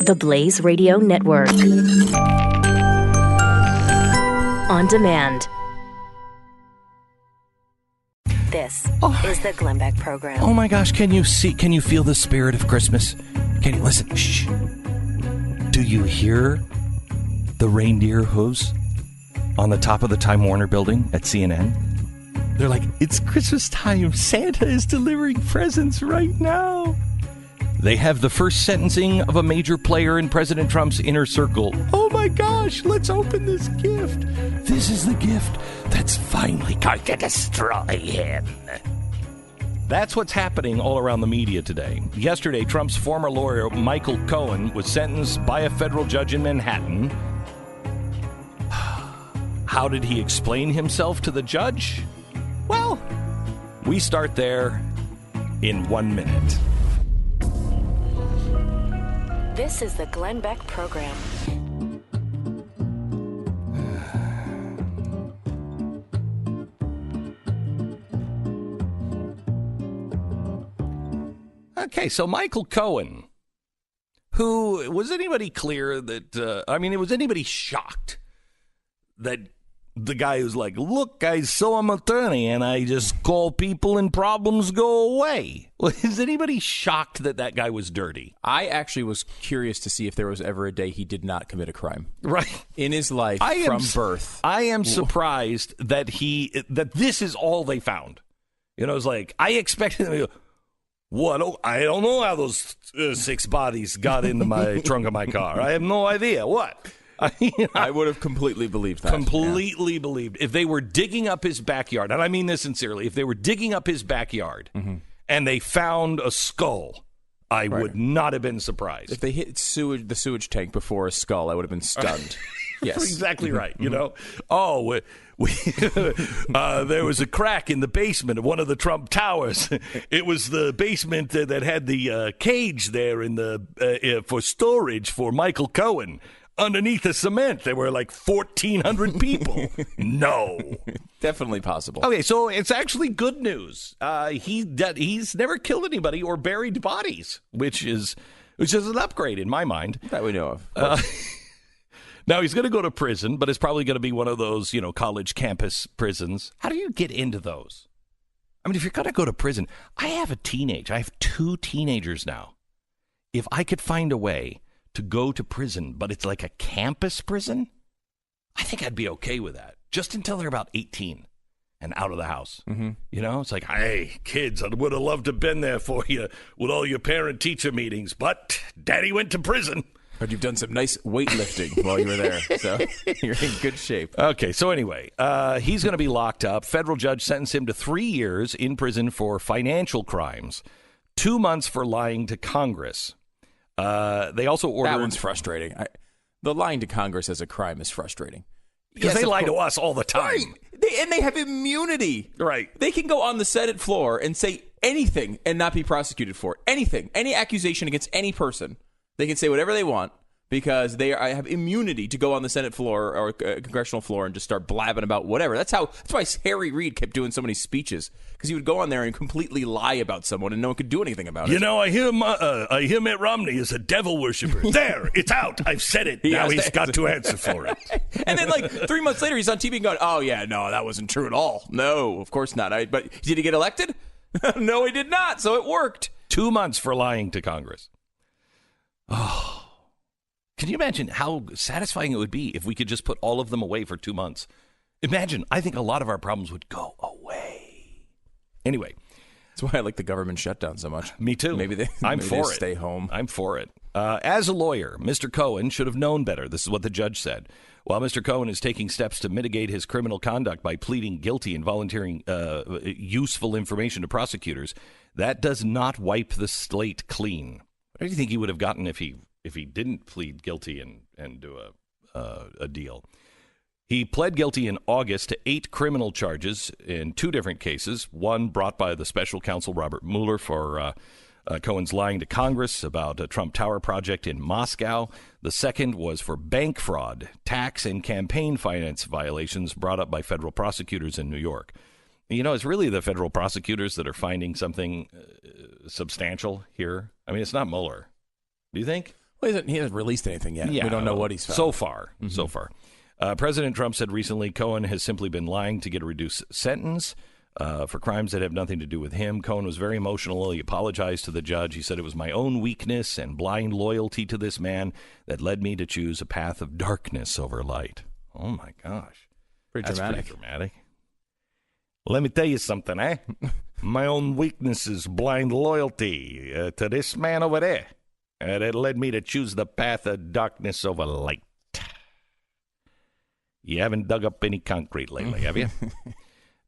The Blaze Radio Network. On demand. This is the Glenn Beck Program. Oh my gosh, can you feel the spirit of Christmas? Can you listen? Shh. Do you hear the reindeer hooves on the top of the Time Warner building at CNN? They're like, it's Christmas time. Santa is delivering presents right now. They have the first sentencing of a major player in President Trump's inner circle. Oh my gosh, let's open this gift. This is the gift that's finally going to destroy him. That's what's happening all around the media today. Yesterday, Trump's former lawyer, Michael Cohen, was sentenced by a federal judge in Manhattan. How did he explain himself to the judge? Well, we start there in 1 minute. This is the Glenn Beck Program. Okay, so Michael Cohen, who, was anybody clear that, was anybody shocked that the guy who's like, look, I'm an attorney and I just call people and problems go away. Is anybody shocked that that guy was dirty? I actually was curious to see if there was ever a day he did not commit a crime. Right. In his life from birth. I am surprised that this is all they found. You know, it's like, I expected them to go, what? Oh, I don't know how those 6 bodies got into my trunk of my car. I have no idea. What? I would have completely believed that. Completely believed. If they were digging up his backyard, and I mean this sincerely, if they were digging up his backyard and they found a skull, I would not have been surprised. If they hit the sewage tank before a skull, I would have been stunned. Yes. Exactly right. You know, there was a crack in the basement of one of the Trump towers. It was the basement that had the cage there in the for storage for Michael Cohen. Underneath the cement, there were like 1,400 people. No. Definitely possible. Okay, so it's actually good news. He's never killed anybody or buried bodies, which is an upgrade in my mind. That we know of. Now, he's going to go to prison, but it's probably going to be one of those, college campus prisons. How do you get into those? I mean, if you're going to go to prison, I have 2 teenagers now. If I could find a way to go to prison, but it's like a campus prison, I think I'd be okay with that. Just until they're about 18 and out of the house. Mm-hmm. You know, it's like, hey, kids, I would have loved to have been there for you with all your parent-teacher meetings, but Daddy went to prison. But you've done some nice weightlifting while you were there, so you're in good shape. Okay, so anyway, he's going to be locked up. Federal judge sentenced him to 3 years in prison for financial crimes, 2 months for lying to Congress. They also ordered... That one's frustrating. The lying to Congress as a crime is frustrating. Because they lie to us all the time. Right. And they have immunity. Right. They can go on the Senate floor and say anything and not be prosecuted for it. Anything. Any accusation against any person. They can say whatever they want because I have immunity to go on the Senate floor or congressional floor and just start blabbing about whatever. That's why Harry Reid kept doing so many speeches, because he would go on there and completely lie about someone and no one could do anything about it. You know, I hear Mitt Romney is a devil worshiper. There, it's out. I've said it. Now he's got to answer for it. And then like 3 months later, he's on TV going, oh yeah, no, that wasn't true at all. No, of course not. But did he get elected? No, he did not. So it worked. 2 months for lying to Congress. Oh, can you imagine how satisfying it would be if we could just put all of them away for 2 months? Imagine, I think a lot of our problems would go away. Anyway. That's why I like the government shutdown so much. Me too. I'm for it. Stay home. I'm for it. As a lawyer, Mr. Cohen should have known better. This is what the judge said. While Mr. Cohen is taking steps to mitigate his criminal conduct by pleading guilty and volunteering useful information to prosecutors, that does not wipe the slate clean. What do you think he would have gotten if he didn't plead guilty and do a deal? He pled guilty in August to 8 criminal charges in 2 different cases. One brought by the special counsel Robert Mueller for Cohen's lying to Congress about a Trump Tower project in Moscow. The second was for bank fraud, tax and campaign finance violations brought up by federal prosecutors in New York. You know, it's really the federal prosecutors that are finding something substantial here. I mean, it's not Mueller. Do you think? Well, he hasn't released anything yet. Yeah, we don't know what he's found. So far. President Trump said recently Cohen has simply been lying to get a reduced sentence for crimes that have nothing to do with him. Cohen was very emotional. He apologized to the judge. He said it was my own weakness and blind loyalty to this man that led me to choose a path of darkness over light. Oh, my gosh. That's pretty dramatic. Let me tell you something, eh? My own weakness is blind loyalty to this man over there. That led me to choose the path of darkness over light. You haven't dug up any concrete lately, have you?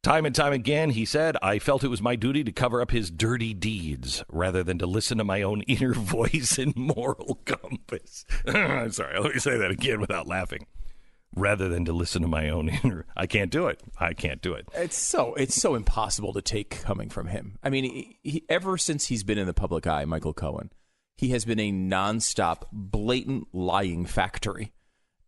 Time and time again, he said, I felt it was my duty to cover up his dirty deeds rather than to listen to my own inner voice and moral compass. I'm sorry, let me say that again without laughing. Rather than to listen to my own inner... I can't do it. It's so impossible to take coming from him. I mean, he, ever since he's been in the public eye, Michael Cohen, he has been a nonstop, blatant lying factory.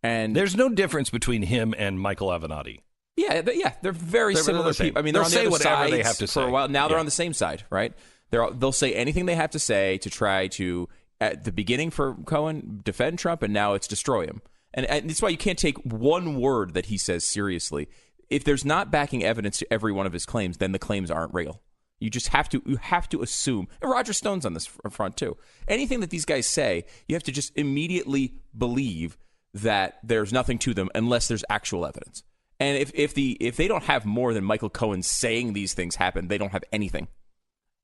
And there's no difference between him and Michael Avenatti. Yeah, they're very similar people. I mean, they're on the other sides they have to say for a while. Now they're on the same side, right? They'll say anything they have to say to try to, at the beginning for Cohen, defend Trump, and now it's destroy him. And that's why you can't take one word that he says seriously. If there's not backing evidence to every one of his claims, then the claims aren't real. You just have to assume. And Roger Stone's on this front too. Anything that these guys say, you have to just immediately believe that there's nothing to them unless there's actual evidence. And if they don't have more than Michael Cohen saying these things happen, they don't have anything.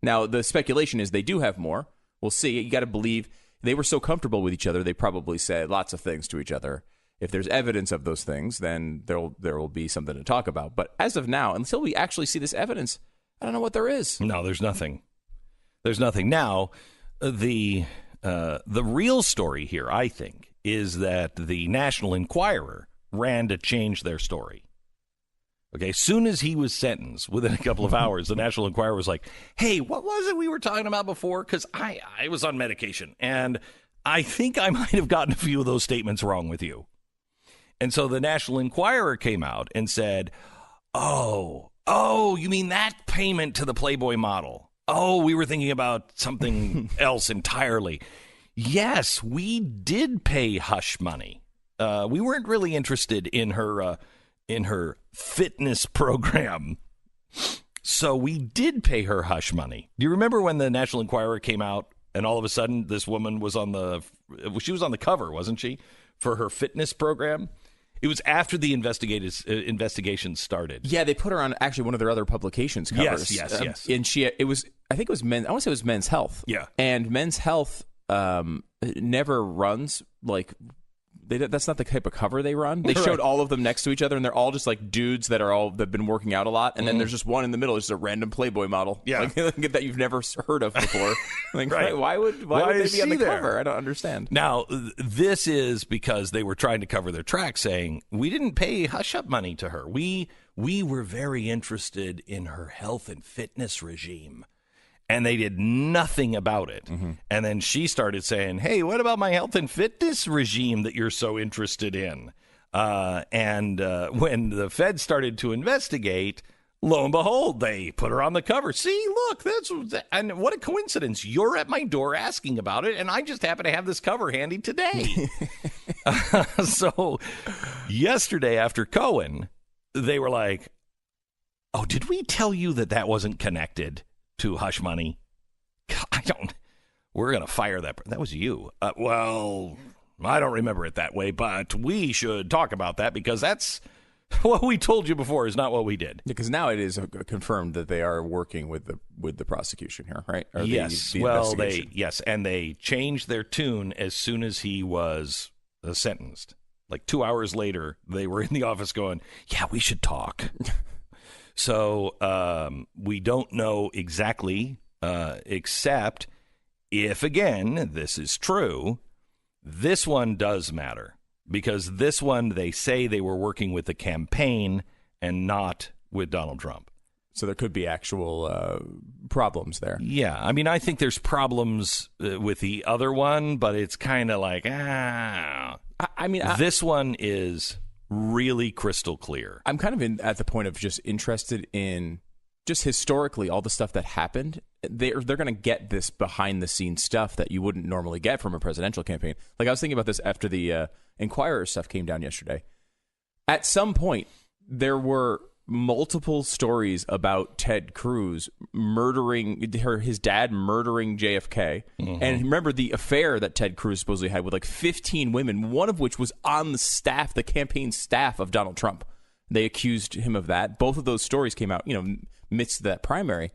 Now, the speculation is they do have more. We'll see. You got to believe they were so comfortable with each other, they probably said lots of things to each other. If there's evidence of those things, then there will be something to talk about. But as of now, until we actually see this evidence, I don't know what there is. No, there's nothing. There's nothing. Now, the real story here, I think, is that the National Enquirer ran to change their story. Okay, as soon as he was sentenced, within a couple of hours, the National Enquirer was like, hey, what was it we were talking about before? Because I was on medication, and I think I might have gotten a few of those statements wrong with you. And so the National Enquirer came out and said, oh, you mean that payment to the Playboy model? Oh, we were thinking about something else entirely. Yes, we did pay hush money. We weren't really interested in her fitness program. So we did pay her hush money. Do you remember when the National Enquirer came out and all of a sudden this woman was on the cover, wasn't she, for her fitness program? It was after the investigation started. Yeah, they put her on actually one of their other publications covers. Yes. And I think it was Men's. I want to say it was Men's Health. Yeah, and Men's Health never runs like. That's not the type of cover they run. They showed all of them next to each other, and they're all just like dudes that've been working out a lot, and then there's just one in the middle, just a random Playboy model, that you've never heard of before. Like, right. Why would they be on the cover? I don't understand. Now, this is because they were trying to cover their tracks, saying we didn't pay hush-up money to her. We were very interested in her health and fitness regime. And they did nothing about it. Mm-hmm. And then she started saying, hey, what about my health and fitness regime that you're so interested in? And when the Fed started to investigate, lo and behold, they put her on the cover. See, look, and what a coincidence. You're at my door asking about it, and I just happen to have this cover handy today. So yesterday after Cohen, they were like, oh, did we tell you that wasn't connected to hush money? We're going to fire that. That was you. Well, I don't remember it that way, but we should talk about that because that's what we told you before is not what we did. Because now it is confirmed that they are working with the prosecution here, right? Or yes. And they changed their tune as soon as he was sentenced. Like 2 hours later, they were in the office going, yeah, we should talk. So we don't know exactly, except if, again, this is true, this one does matter. Because this one, they say they were working with the campaign and not with Donald Trump. So there could be actual problems there. Yeah. I mean, I think there's problems with the other one, but it's kind of like, this one is really crystal clear. I'm kind of at the point of just interested in just historically all the stuff that happened they're going to get this behind the scenes stuff that you wouldn't normally get from a presidential campaign. Like I was thinking about this after the Inquirer stuff came down yesterday. At some point, there were multiple stories about Ted Cruz his dad murdering JFK. Mm-hmm. And remember the affair that Ted Cruz supposedly had with like 15 women, one of which was on the campaign staff of Donald Trump. They accused him of that. Both of those stories came out, midst that primary.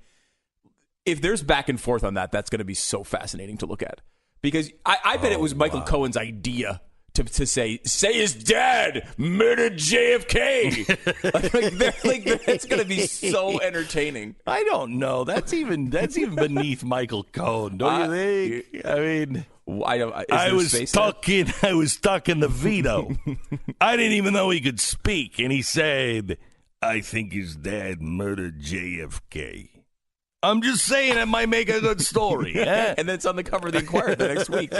If there's back and forth on that, that's going to be so fascinating to look at. Because I bet it was Michael Cohen's idea to say his dad murdered JFK. That's going to be so entertaining. I don't know. That's even beneath Michael Cohen, don't you think? I mean, I was stuck in the veto. I didn't even know he could speak, and he said, "I think his dad murdered JFK." I'm just saying it might make a good story. And then it's on the cover of the Inquirer the next week.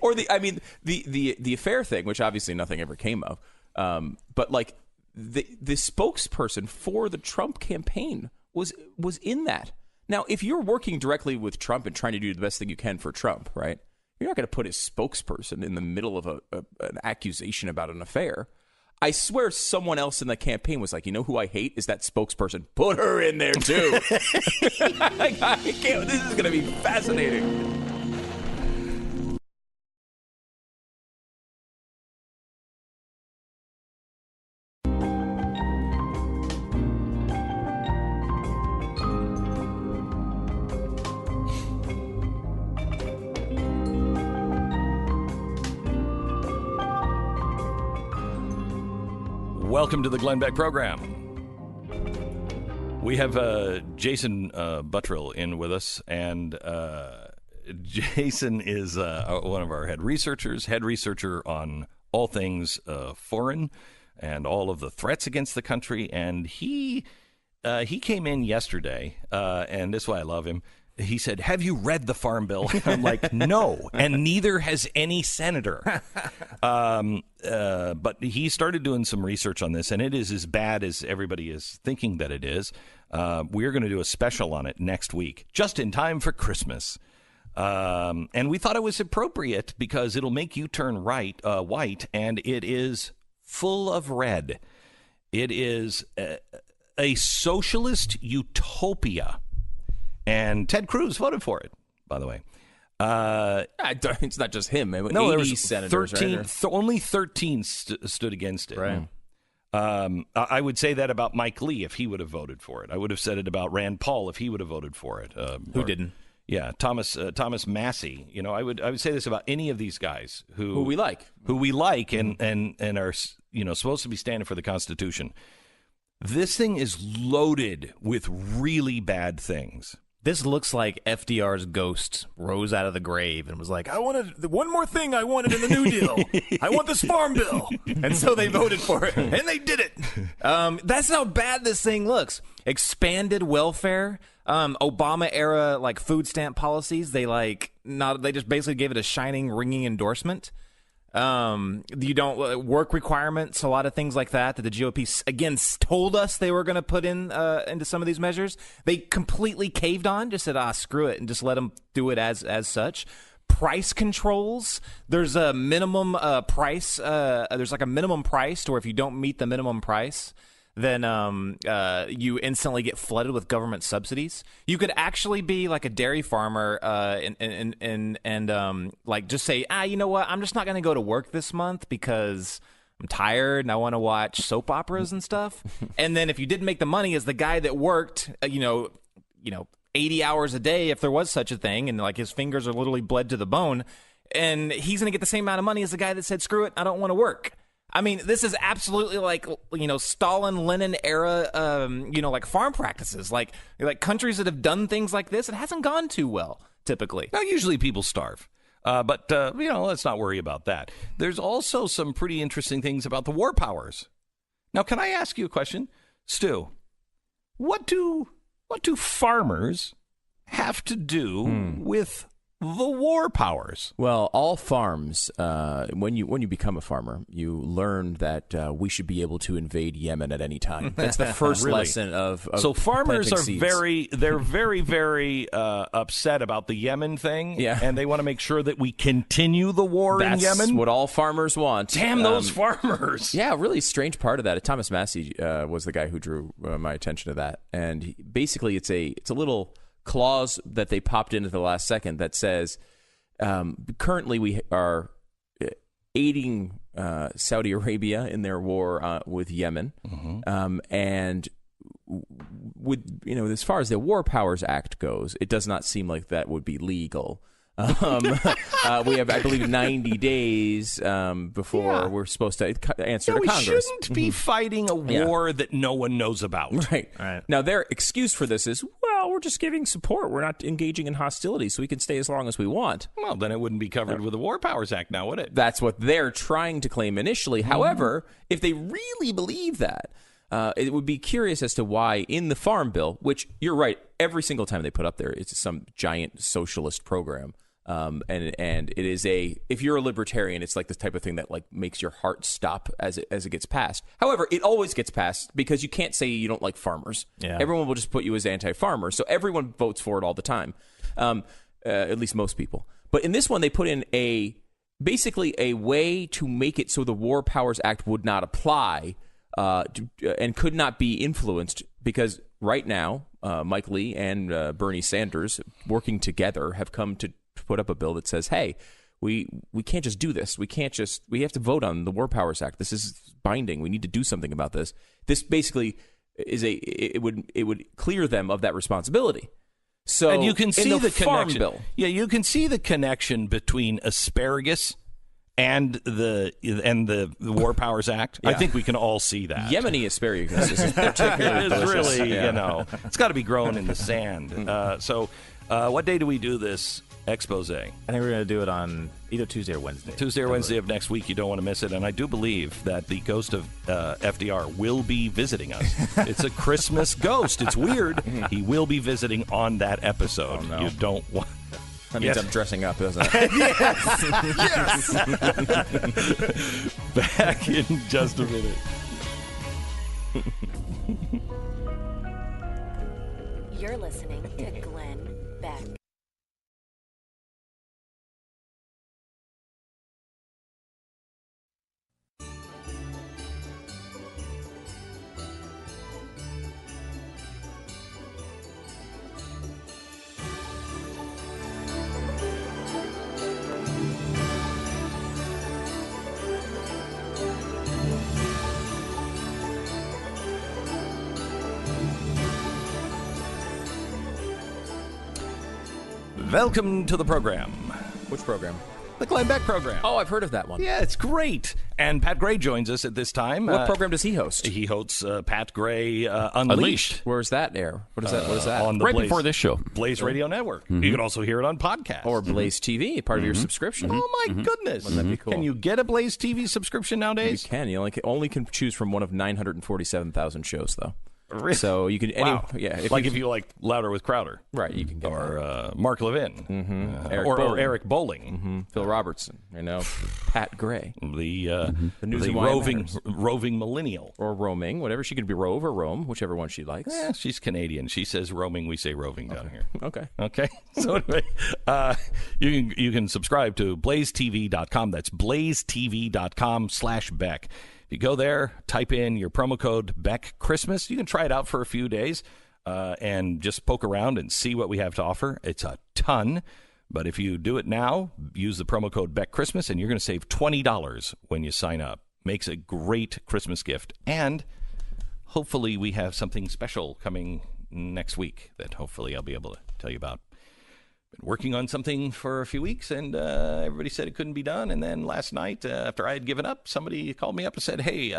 Or the affair thing, which obviously nothing ever came of. But like the spokesperson for the Trump campaign was in that. Now, if you're working directly with Trump and trying to do the best thing you can for Trump, right? You're not going to put his spokesperson in the middle of an accusation about an affair. I swear someone else in the campaign was like, who I hate is that spokesperson. Put her in there, too. I can't. This is going to be fascinating. Welcome to the Glenn Beck program. We have Jason Buttrill in with us, and Jason is one of our head researcher on all things foreign and all of the threats against the country. And he came in yesterday, and this is why I love him. He said, "Have you read the Farm Bill?" I'm like, "No," and neither has any senator. But he started doing some research on this, and it is as bad as everybody is thinking that it is. We're going to do a special on it next week, just in time for Christmas. And we thought it was appropriate because it'll make you turn white, and it is full of red. It is a socialist utopia. And Ted Cruz voted for it, by the way. It's not just him. No, there was senators, 13. Right? Only 13 stood against it. Right. I would say that about Mike Lee if he would have voted for it. I would have said it about Rand Paul if he would have voted for it. Who didn't? Yeah, Thomas Massey. I would say this about any of these guys who we like, and are supposed to be standing for the Constitution. This thing is loaded with really bad things. This looks like FDR's ghost rose out of the grave and was like, I wanted one more thing I wanted in the New Deal. I want this Farm Bill. And so they voted for it. And they did it. That's how bad this thing looks. Expanded welfare, Obama-era food stamp policies. They just basically gave it a shining, ringing endorsement. You don't work requirements, a lot of things like that the GOP again told us they were going to put into some of these measures. They completely caved on, just said, screw it, and just let them do it as such. Price controls. There's a minimum price. There's a minimum price, or if you don't meet the minimum price, then you instantly get flooded with government subsidies. You could actually be like a dairy farmer and just say, you know what? I'm just not going to go to work this month because I'm tired and I want to watch soap operas and stuff. And then if you didn't make the money as the guy that worked, 80 hours a day, if there was such a thing, and his fingers are literally bled to the bone, and he's going to get the same amount of money as the guy that said, screw it, I don't want to work. I mean, this is absolutely Stalin, Lenin era, farm practices. Like countries that have done things like this, it hasn't gone too well, typically. Now, usually people starve. But let's not worry about that. There's also some pretty interesting things about the war powers. Now, can I ask you a question? Stu, what do farmers have to do with the war powers? Well, all farms, when you become a farmer, you learn that we should be able to invade Yemen at any time. That's the first Really? lesson of So farmers are seeds. very upset about the Yemen thing, Yeah. and they want to make sure that we continue the war in That's Yemen. what all farmers want. Damn those farmers! Yeah, really strange part of that. Thomas Massey was the guy who drew my attention to that, and basically it's a little clause that they popped in at the last second that says currently we are aiding Saudi Arabia in their war with Yemen, and as far as the War Powers Act goes, it does not seem like that would be legal. We have, I believe, 90 days before we're supposed to answer to we Congress. shouldn't be fighting a war that no one knows about. Right. Now, their excuse for this is, well, we're just giving support. We're not engaging in hostility, so we can stay as long as we want. Well, then it wouldn't be covered with the War Powers Act now, would it? That's what they're trying to claim initially. However, if they really believe that, it would be curious as to why in the Farm Bill, which you're right, every single time they put up there, it's some giant socialist program. And it is if you're a libertarian, it's like the type of thing that like makes your heart stop as it gets passed. However, it always gets passed because you can't say you don't like farmers. Yeah. Everyone will just put you as anti-farmer. So everyone votes for it all the time. At least most people. But in this one, they put in basically a way to make it so the War Powers Act would not apply and could not be influenced because right now, Mike Lee and Bernie Sanders working together have come to put up a bill that says, hey, we can't just do this. We have to vote on the War Powers Act. This is binding. We need to do something about this. This basically it would clear them of that responsibility. So and you can see in the Farm connection. Bill. Yeah, you can see the connection between asparagus and the War Powers Act. I think we can all see that. Yemeni asparagus is particularly It is delicious. really, Yeah. it's got to be grown in the sand. So what day do we do this expose? I think we're going to do it on either Tuesday or Wednesday. Tuesday or Wednesday of next week. You don't want to miss it. And I do believe that the ghost of FDR will be visiting us. It's a Christmas ghost. It's weird. He will be visiting on that episode. Oh, no. You don't want... That means Yes. I'm dressing up, doesn't it? Yes. Back in just a minute. You're listening to Glenn Beck. Welcome to the program. Which program? The Glenn Beck program. Oh, I've heard of that one. Yeah, it's great. And Pat Gray joins us at this time. What program does he host? He hosts Pat Gray Unleashed. Where's that air? What is that? On the Right Blaze, before this show. Blaze Radio Network. You can also hear it on podcast. Or Blaze TV, part of your subscription. Oh, my goodness. Wouldn't that be cool? Can you get a Blaze TV subscription You nowadays? can. You only can choose from one of 947,000 shows, though. Really? So you can. Wow. If you like Louder with Crowder. right, you can get that. Or Mark Levin. Eric or Bowling. Eric Bowling. Phil Robertson, Pat Gray, The news the and why it roving matters. roving millennial. or roaming, whatever. She could be Rove or Rome, whichever one she likes. Yeah, she's Canadian. She says roaming. We say roving down here. Okay. Okay. So anyway, you can subscribe to blazetv.com. That's blazetv.com/Beck. If you go there, type in your promo code Beck Christmas. You can try it out for a few days and just poke around and see what we have to offer. It's a ton. But if you do it now, use the promo code Beck Christmas, and you're going to save $20 when you sign up. Makes a great Christmas gift. And hopefully we have something special coming next week that hopefully I'll be able to tell you about. Been working on something for a few weeks, and everybody said it couldn't be done. And then last night, after I had given up, somebody called me up and said, hey,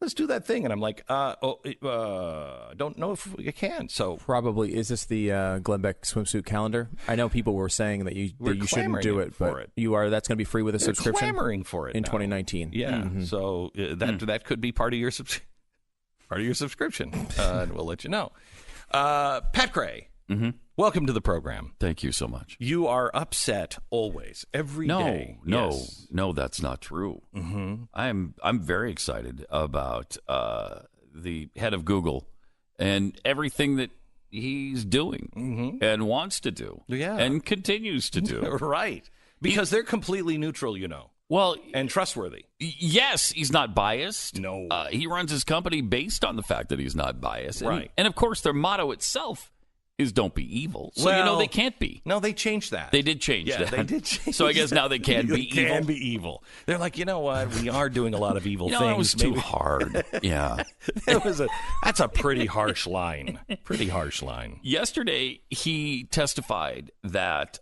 let's do that thing. And I'm like, I don't know if we can. So Probably. Is this the Glenn Beck swimsuit calendar? I know people were saying that you shouldn't do it, for but it. you are. That's going to be free with a they're subscription clamoring for it in now. 2019. Yeah. So that could be part of your subscription. And we'll let you know. Pat Gray. Welcome to the program. Thank you so much. You are upset always, every day. No, that's not true. Mm-hmm. I'm very excited about the head of Google and everything that he's doing and wants to do and continues to do. Right. Because they're completely neutral, Well, and trustworthy. Yes, he's not biased. No. He runs his company based on the fact that he's not biased. Right. And of course, their motto itself is don't be evil. So, they can't be. No, they changed that. They did change that. They did change So I guess now they can be evil. They can be evil. They're like, you know what? We are doing a lot of evil things. That was too hard. Yeah. That's a pretty harsh line. Pretty harsh line. Yesterday, he testified that,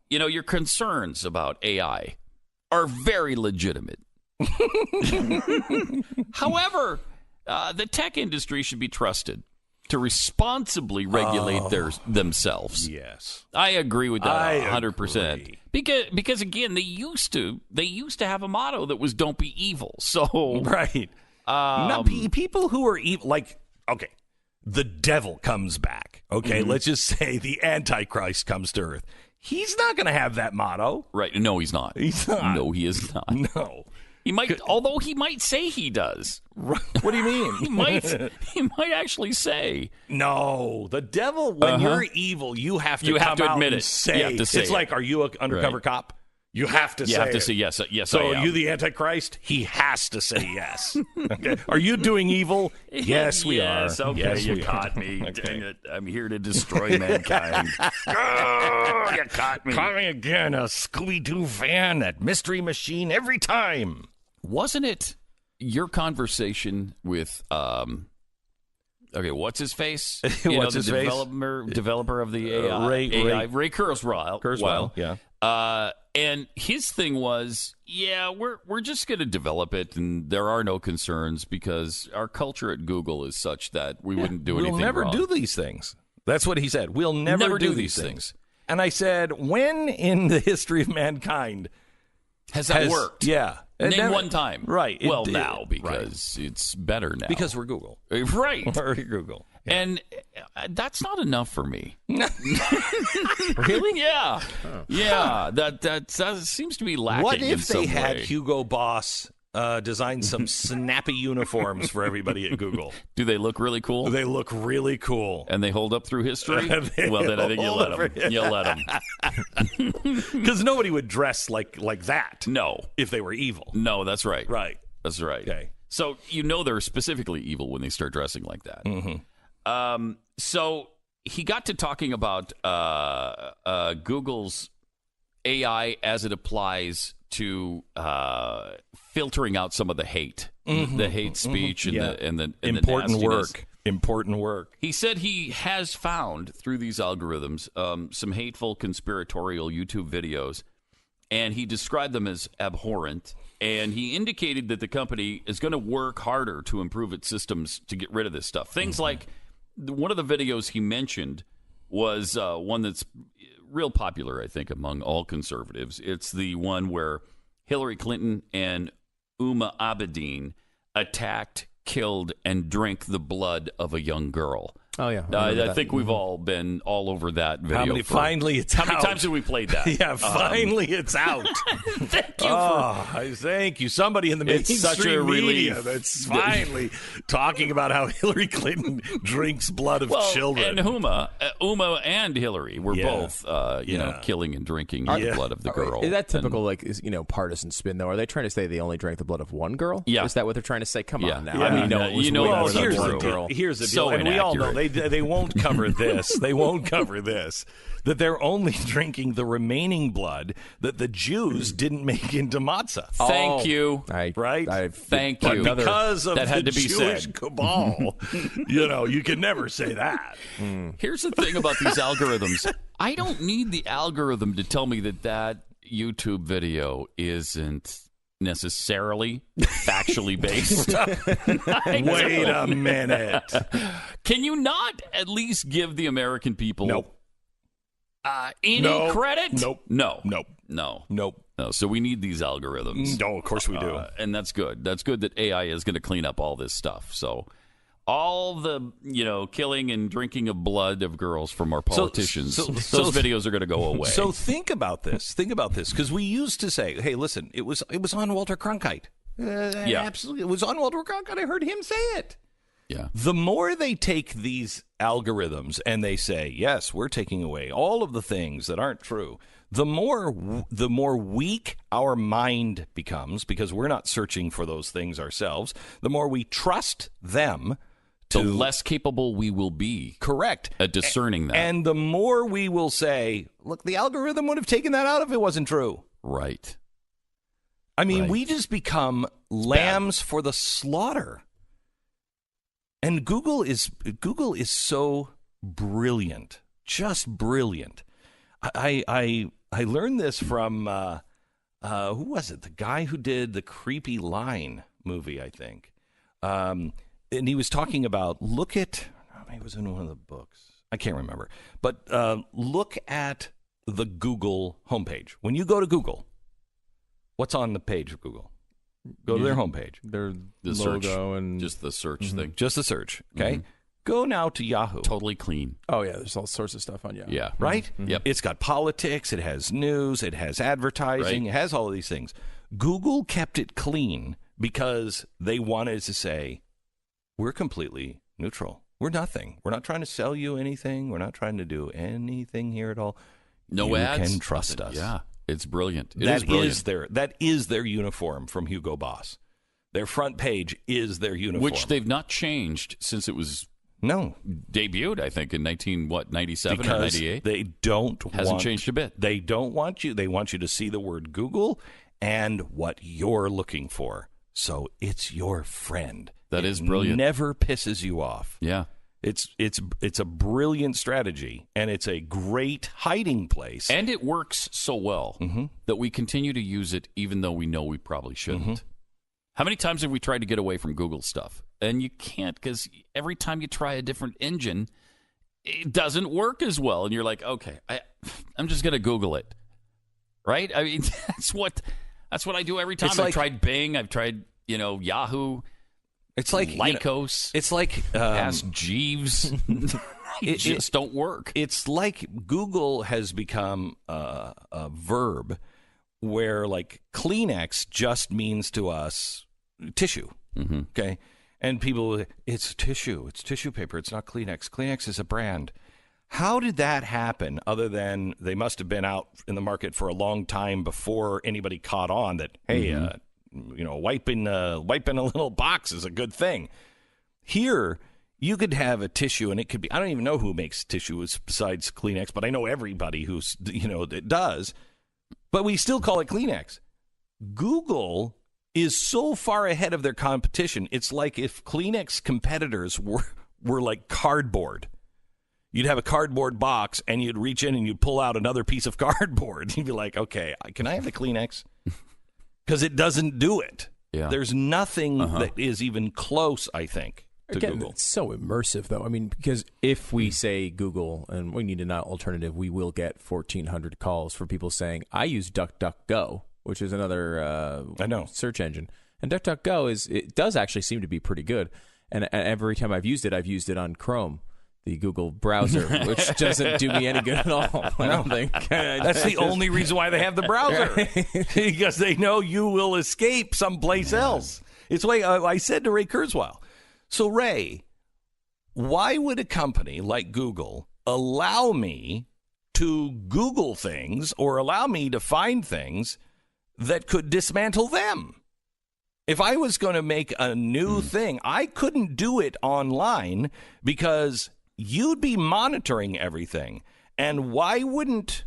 your concerns about AI are very legitimate. However, the tech industry should be trusted to responsibly regulate themselves. Yes. I agree with that 100%. Agree. Because again, they used to have a motto that was don't be evil. So right. People who are evil, like, okay, the devil comes back. Okay, let's just say the Antichrist comes to earth. He's not going to have that motto. Right. No, he's not. He's not. No, he is not. No. He might, although he might say he does. What do you mean? He might actually say. No, the devil. When you're evil, you have to admit and it. say. You have to say it's it. like, are you an undercover cop? You have to say. You have to it. say yes. Yes. So I are am. you the Antichrist? He has to say yes. Okay. Are you doing evil? Yes, we are. Okay, yes, you we caught are. me. Okay. Dang it! I'm here to destroy mankind. Oh, you caught me. Coming again, a Scooby-Doo fan, that mystery machine every time. Wasn't it your conversation with what's his face? What's his face? Developer of the AI, Ray Kurzweil. Yeah. And his thing was, we're just going to develop it, and there are no concerns because our culture at Google is such that we wouldn't do anything We'll never wrong. do these things. That's what he said. We'll never do these things. And I said, when in the history of mankind has that worked? Yeah. Name one time. Right. Well, now, because it's better now. Because we're Google. Right. We're Google. Yeah. And that's not enough for me. Really? Yeah. Yeah. That seems to be lacking. What if they in some had way. Hugo Boss design some snappy uniforms for everybody at Google? Do they look really cool? They look really cool. And they hold up through history? Well, then I think you let them. You let them. Because nobody would dress like that. No. If they were evil. No, that's right. Right. That's right. Okay. So they're specifically evil when they start dressing like that. Mm-hmm. So he got to talking about Google's AI as it applies to filtering out some of the hate, the hate speech, and the important nastiness. Important work. He said he has found through these algorithms some hateful conspiratorial YouTube videos, and he described them as abhorrent. And he indicated that the company is going to work harder to improve its systems to get rid of this stuff. Things like one of the videos he mentioned was one that's real popular, I think, among all conservatives. It's the one where Hillary Clinton and Uma Abedin attacked, killed, and drank the blood of a young girl. Oh, yeah. I think we've all been all over that video. How many times have we played that? Yeah, finally it's out. Thank you. Thank you. Somebody in the It's mainstream such a media relief. that's finally talking about how Hillary Clinton drinks blood of children. And Uma and Hillary were both, killing and drinking the blood of the girl. Is that typical, partisan spin, though? Are they trying to say they only drank the blood of one girl? Yeah. Is that what they're trying to say? Come on now. Yeah. I mean, no, it was way more than here's one the girl. deal. Here's the deal. So And we all know inaccurate. they won't cover this. They won't cover this. That they're only drinking the remaining blood that the Jews didn't make into matzah. Thank you. Right? Thank But you. because of that had the to be Jewish said. cabal, you can never say that. Here's the thing about these algorithms. I don't need the algorithm to tell me that YouTube video isn't necessarily factually based. Wait a minute. Can you not at least give the American people Nope. any credit? Nope. No. Nope. No. Nope. No. So we need these algorithms. No, of course we do. And that's good. That's good that AI is going to clean up all this stuff. So all the killing and drinking of blood of girls from our politicians. Those videos are going to go away. So think about this. Because we used to say, "Hey, listen, it was on Walter Cronkite." Yeah, absolutely, it was on Walter Cronkite. I heard him say it. Yeah. The more they take these algorithms and they say, "Yes, we're taking away all of the things that aren't true," the more weak our mind becomes because we're not searching for those things ourselves. The more we trust them, the less capable we will be. Correct. At discerning that. And the more we will say, "Look, the algorithm would have taken that out if it wasn't true." Right. I mean, we just become lambs for the slaughter. And Google is so brilliant, just brilliant. I learned this from who was it? The guy who did the Creepy Line movie, I think. And he was talking about maybe it was in one of the books. I can't remember. But look at the Google homepage. When you go to Google, what's on the page of Google? Go to their homepage. Their the logo search, and just the search thing. Just the search. Okay. Go now to Yahoo. Totally clean. Oh yeah, there's all sorts of stuff on Yahoo. Yeah. Right? Yep. It's got politics, it has news, it has advertising, It has all of these things. Google kept it clean because they wanted to say, we're completely neutral. We're nothing. We're not trying to sell you anything. We're not trying to do anything here at all. No you ads. Can trust us. Yeah. It's brilliant. That is their uniform from Hugo Boss. Their front page is their uniform. Which they've not changed since it was debuted, I think, in 97 or 98. They hasn't changed a bit. They don't want you. They want you to see the word Google and what you're looking for. So it's your friend. That is brilliant. Never pisses you off. Yeah. It's a brilliant strategy, and it's a great hiding place. And it works so well that we continue to use it even though we know we probably shouldn't. How many times have we tried to get away from Google stuff? And you can't, because every time you try a different engine, it doesn't work as well. And you're like, okay, I'm just going to Google it. Right? I mean, that's what I do every time. I've tried Bing. I've tried, Yahoo. It's like Lycos. It's like Ask Jeeves. It just don't work. It's like Google has become a verb where like Kleenex just means to us tissue. Okay, and people, it's tissue. It's tissue paper. It's not Kleenex. Kleenex is a brand. How did that happen? Other than they must have been out in the market for a long time before anybody caught on that. Hey. Wiping a little box is a good thing. Here, you could have a tissue, and it could be, I don't even know who makes tissue besides Kleenex, but I know everybody who's, that does. But we still call it Kleenex. Google is so far ahead of their competition. It's like if Kleenex competitors were like cardboard. You'd have a cardboard box, and you'd reach in and you'd pull out another piece of cardboard. You'd be like, okay, can I have the Kleenex? Because it doesn't do it. Yeah. There's nothing that is even close, I think, to Google. It's so immersive, though. I mean, because if we say Google and we need an alternative, we will get 1,400 calls for people saying, I use DuckDuckGo, which is another search engine. And DuckDuckGo does actually seem to be pretty good. And every time I've used it on Chrome, the Google browser, which doesn't do me any good at all. I don't think. That's the only reason why they have the browser, because they know you will escape someplace else. It's like I said to Ray Kurzweil. So, Ray, why would a company like Google allow me to Google things or allow me to find things that could dismantle them? If I was going to make a new thing, I couldn't do it online because you'd be monitoring everything. And why wouldn't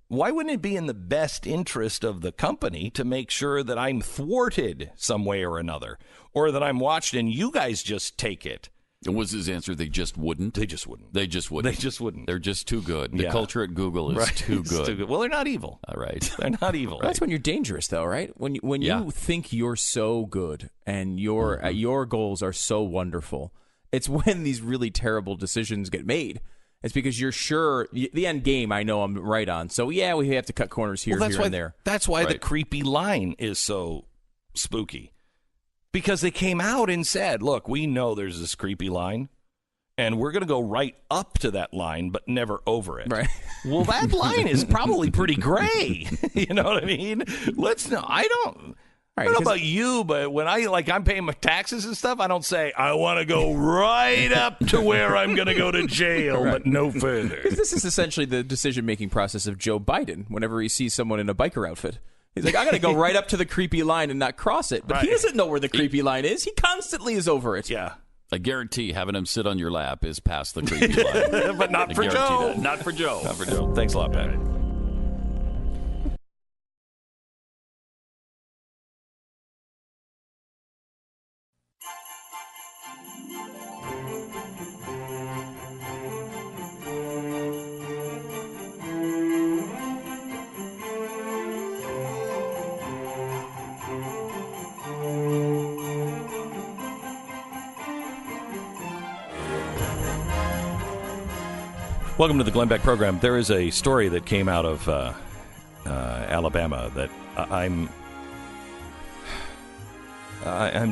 it be in the best interest of the company to make sure that I'm thwarted some way or another, or that I'm watched and you guys just take it? And was his answer they just wouldn't? They just wouldn't. They just wouldn't. They're just too good. The culture at Google is too good. Well, they're not evil. All right. They're not evil. That's when you're dangerous, though, right? When you think you're so good and your goals are so wonderful, it's when these really terrible decisions get made. It's because you're sure the end game. I know I'm right on. So we have to cut corners here, and there. That's why the creepy line is so spooky. because they came out and said, look, we know there's this creepy line, and we're going to go right up to that line, but never over it. Right. Well, that line is probably pretty gray. You know what I mean? I don't know about you, but when I'm paying my taxes and stuff, I don't say, I want to go right up to where I'm going to go to jail, but no further. Because this is essentially the decision-making process of Joe Biden whenever he sees someone in a biker outfit. He's like, I got to go right up to the creepy line and not cross it. But he doesn't know where the creepy line is. He constantly is over it. Yeah. I guarantee having him sit on your lap is past the creepy line. But not for Joe. Not for Joe. Not for Joe. Thanks a lot, Pat. Welcome to the Glenn Beck program. There is a story that came out of Alabama that I'm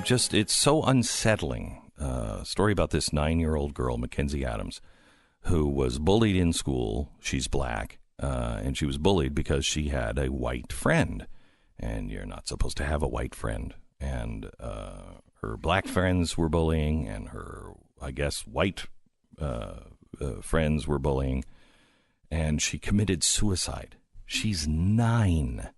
just, it's so unsettling. A story about this 9-year-old girl, Mackenzie Adams, who was bullied in school. She's black, and she was bullied because she had a white friend, and you're not supposed to have a white friend. And her black friends were bullying, and her, I guess, white friends were bullying, and she committed suicide. She's 9.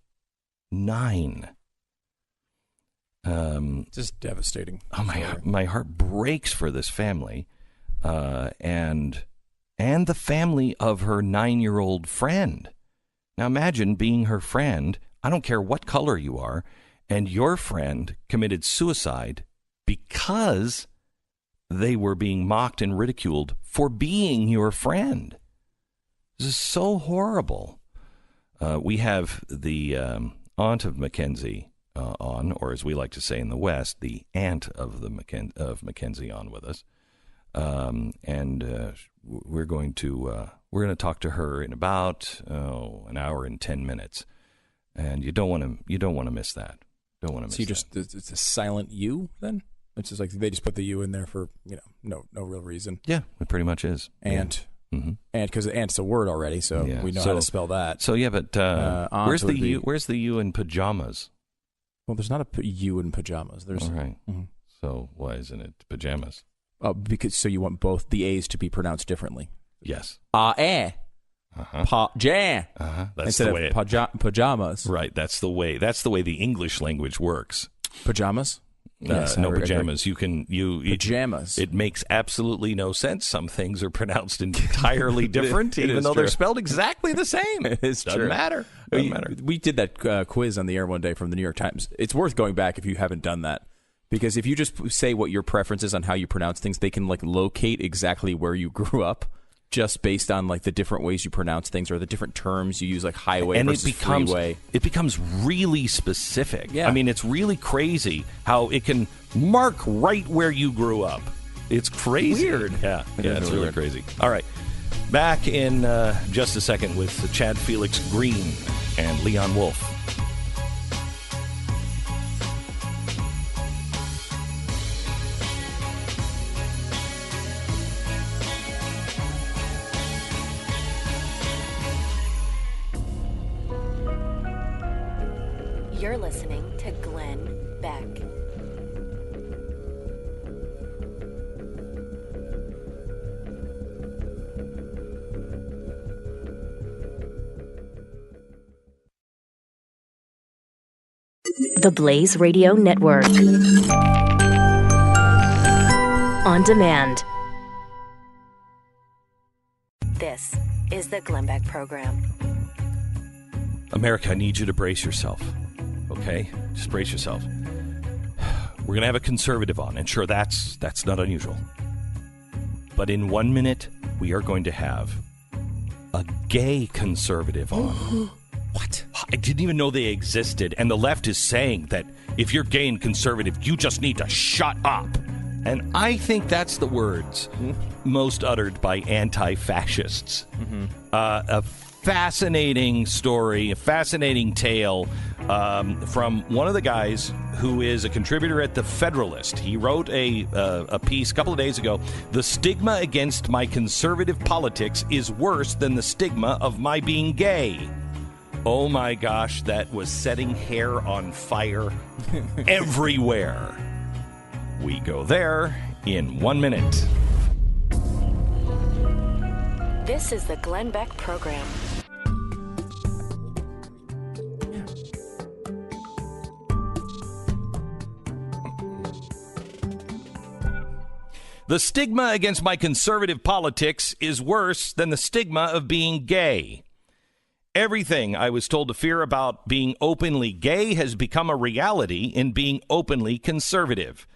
Just devastating. Oh, my heart breaks for this family, and the family of her 9-year-old friend. Now imagine being her friend. I don't care what color you are, and your friend committed suicide because they were being mocked and ridiculed for being your friend. This is so horrible. We have the aunt of Mackenzie on, or as we like to say in the West, the aunt of Mackenzie on with us, and we're going to talk to her in about an hour and 10 minutes, and you don't want to miss that. Don't want to miss that. It's a silent U then. It's just like they just put the U in there for no real reason. Yeah, it pretty much is. Aunt. Mm-hmm. And because aunt's a word already, so we know how to spell that. So yeah, but where's the U? Where's the U in pajamas? Well, there's not a U in pajamas. There's all right. Mm-hmm. So why isn't it pajamas? Because you want both the A's to be pronounced differently. Yes. That's instead the way of pajamas. Right. That's the way the English language works. Pajamas. Yes, no pajamas. You can pajamas. It makes absolutely no sense. Some things are pronounced entirely different, even though true. They're spelled exactly the same. Doesn't matter. We did that quiz on the air one day from the New York Times. It's worth going back if you haven't done that, because if you just say what your preference is on how you pronounce things, they can locate exactly where you grew up, just based on the different ways you pronounce things or the different terms you use, like highway versus freeway. It becomes really specific. Yeah. I mean, it's really crazy how it can mark right where you grew up. It's crazy. Weird. Yeah, it's really crazy. All right. Back in just a second with Chad Felix Greene and Leon Wolf. You're listening to Glenn Beck. The Blaze Radio Network. On demand. This is the Glenn Beck program. America, I need you to brace yourself. Okay? Just brace yourself. We're going to have a conservative on, and sure, that's not unusual. But in 1 minute, we are going to have a gay conservative on. What? I didn't even know they existed, and the left is saying that if you're gay and conservative, you just need to shut up. And I think that's the words most uttered by anti-fascists. A fascinating story, a fascinating tale from one of the guys who is a contributor at the Federalist. He wrote a piece a couple of days ago. The stigma against my conservative politics is worse than the stigma of my being gay. Oh my gosh, that was setting hair on fire everywhere. We go there in 1 minute. This is the Glenn Beck Program. The stigma against my conservative politics is worse than the stigma of being gay. Everything I was told to fear about being openly gay has become a reality in being openly conservative.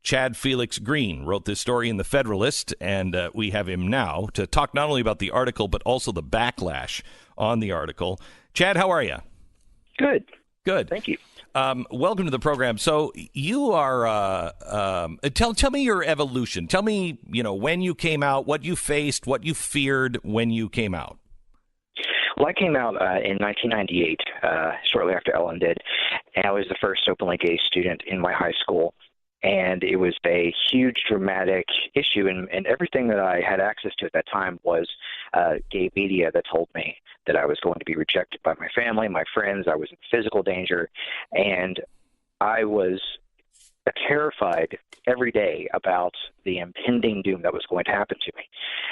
Chad Felix Greene wrote this story in the Federalist, and we have him now to talk not only about the article, but also the backlash on the article. Chad, how are you? Good. Good. Thank you. Welcome to the program. So you are, tell me your evolution. Tell me, when you came out, what you faced, what you feared when you came out. Well, I came out in 1998, shortly after Ellen did, and I was the first openly gay student in my high school. And it was a huge, dramatic issue, and everything that I had access to at that time was gay media that told me that I was going to be rejected by my family, my friends. I was in physical danger, and I was terrified every day about the impending doom that was going to happen to me.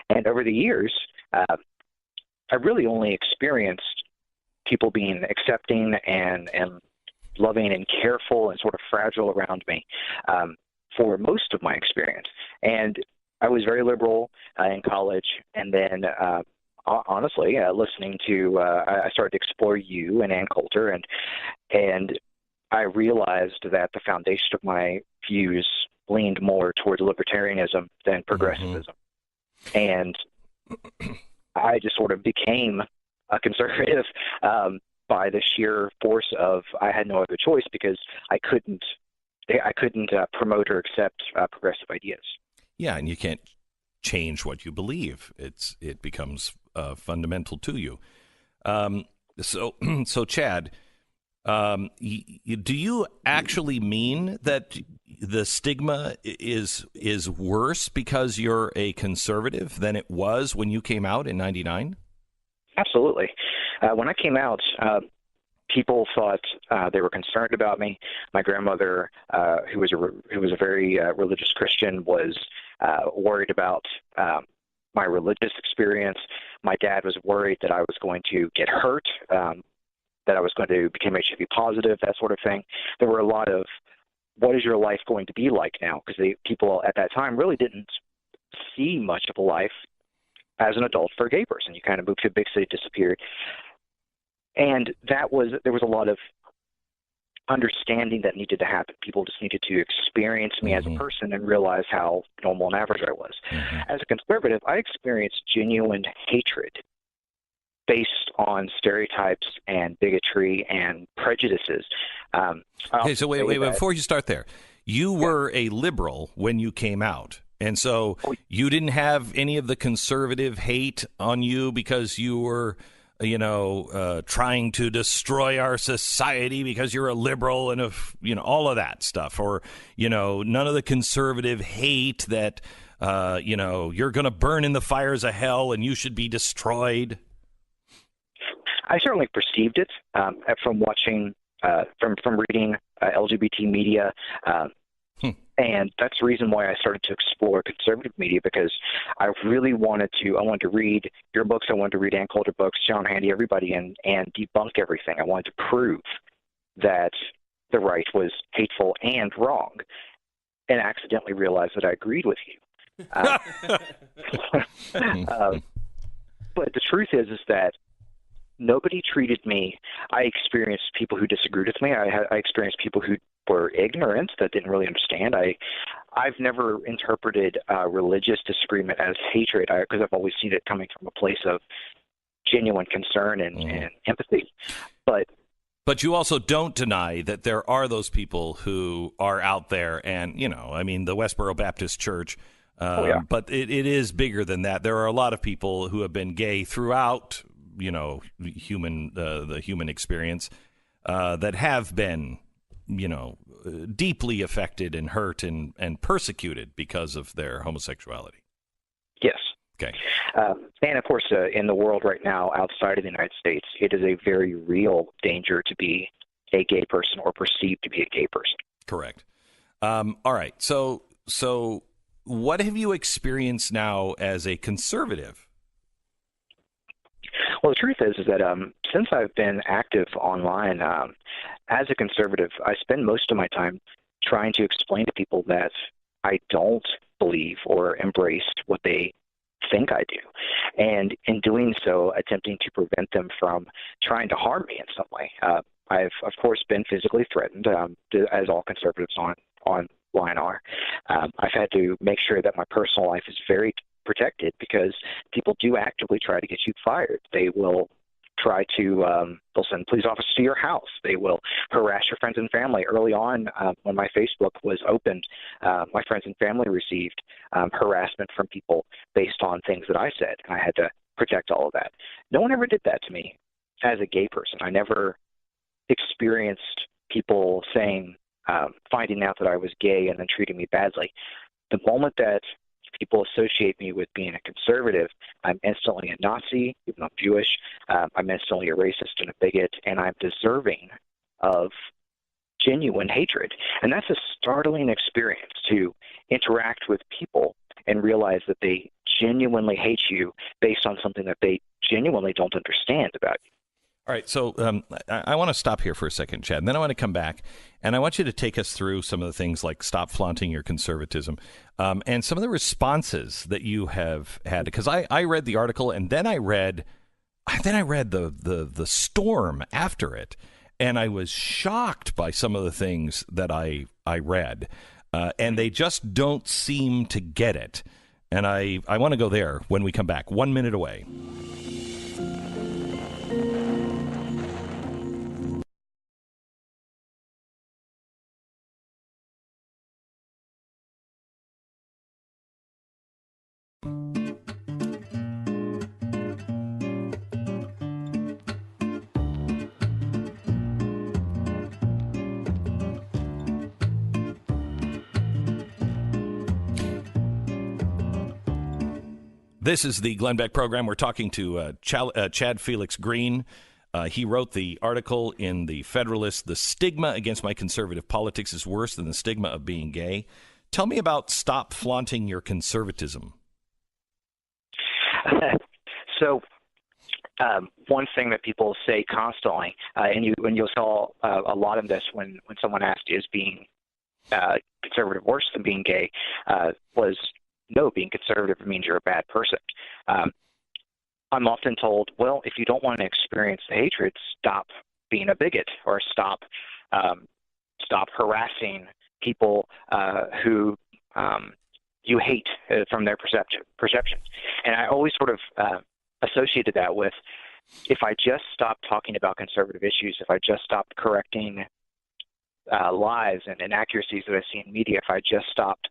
And over the years, I really only experienced people being accepting and loving and careful and sort of fragile around me for most of my experience. And I was very liberal in college, and then honestly, listening to, I started to explore you and Ann Coulter, and I realized that the foundation of my views leaned more towards libertarianism than progressivism. Mm-hmm. And I just sort of became a conservative by the sheer force of I had no other choice because I couldn't promote or accept progressive ideas. Yeah, and you can't change what you believe. It becomes fundamental to you. So Chad, do you actually mean that the stigma is worse because you're a conservative than it was when you came out in '99? Absolutely. When I came out, people thought they were concerned about me. My grandmother, who was a very religious Christian, was worried about my religious experience. My dad was worried that I was going to get hurt, that I was going to become HIV positive, that sort of thing. There were a lot of, what is your life going to be like now? Because people at that time really didn't see much of a life as an adult for a gay person. You kind of moved to a big city, disappeared. And there was a lot of understanding that needed to happen. People just needed to experience me as a person and realize how normal and average I was. As a conservative, I experienced genuine hatred based on stereotypes and bigotry and prejudices. Okay, so wait, before you start there, you were a liberal when you came out. And so you didn't have any of the conservative hate on you because you were, trying to destroy our society because you're a liberal and all of that stuff, or none of the conservative hate that you're going to burn in the fires of hell and you should be destroyed. I certainly perceived it from watching, from reading LGBT media. And that's the reason why I started to explore conservative media, because I really wanted to read your books. I wanted to read Ann Coulter books, John Handy, everybody, and debunk everything. I wanted to prove that the right was hateful and wrong, and accidentally realized that I agreed with you. But the truth is that nobody treated me. I experienced people who disagreed with me. I experienced people who were ignorant, that didn't really understand. I've never interpreted religious disagreement as hatred, because I've always seen it coming from a place of genuine concern and empathy. But you also don't deny that there are those people who are out there, and the Westboro Baptist Church. But it is bigger than that. There are a lot of people who have been gay throughout human the human experience that have been deeply affected and hurt and persecuted because of their homosexuality. Yes. Okay. And of course, in the world right now, outside of the United States, it is a very real danger to be a gay person or perceived to be a gay person. Correct. All right. So what have you experienced now as a conservative? Well, the truth is that since I've been active online as a conservative, I spend most of my time trying to explain to people that I don't believe or embrace what they think I do, and in doing so, attempting to prevent them from trying to harm me in some way. I've, of course, been physically threatened, as all conservatives online are. I've had to make sure that my personal life is very protected because people do actively try to get you fired. They will try to they'll send police officers to your house. They will harass your friends and family. Early on, when my Facebook was opened, my friends and family received harassment from people based on things that I said. I had to protect all of that. No one ever did that to me as a gay person. I never experienced people saying, finding out that I was gay and then treating me badly. The moment that people associate me with being a conservative, I'm instantly a Nazi, even though I'm Jewish. I'm instantly a racist and a bigot, and I'm deserving of genuine hatred. And that's a startling experience, to interact with people and realize that they genuinely hate you based on something that they genuinely don't understand about you. All right, so I want to stop here for a second, Chad, and then I want to come back, and I want you to take us through some of the things like stop flaunting your conservatism, and some of the responses that you have had. Because I read the article, and then I read the storm after it, and I was shocked by some of the things that I read, and they just don't seem to get it. And I want to go there when we come back. 1 minute away. This is the Glenn Beck program. We're talking to Chad Felix Greene. He wrote the article in the Federalist, "The Stigma Against My Conservative Politics is Worse Than the Stigma of Being Gay." Tell me about stop flaunting your conservatism. So one thing that people say constantly, and you'll saw a lot of this when someone asked, is being conservative worse than being gay, was no, being conservative means you're a bad person. I'm often told, well, if you don't want to experience the hatred, stop being a bigot, or stop harassing people who you hate from their perceptions. And I always sort of associated that with, if I just stopped talking about conservative issues, if I just stopped correcting lies and inaccuracies that I see in media, if I just stopped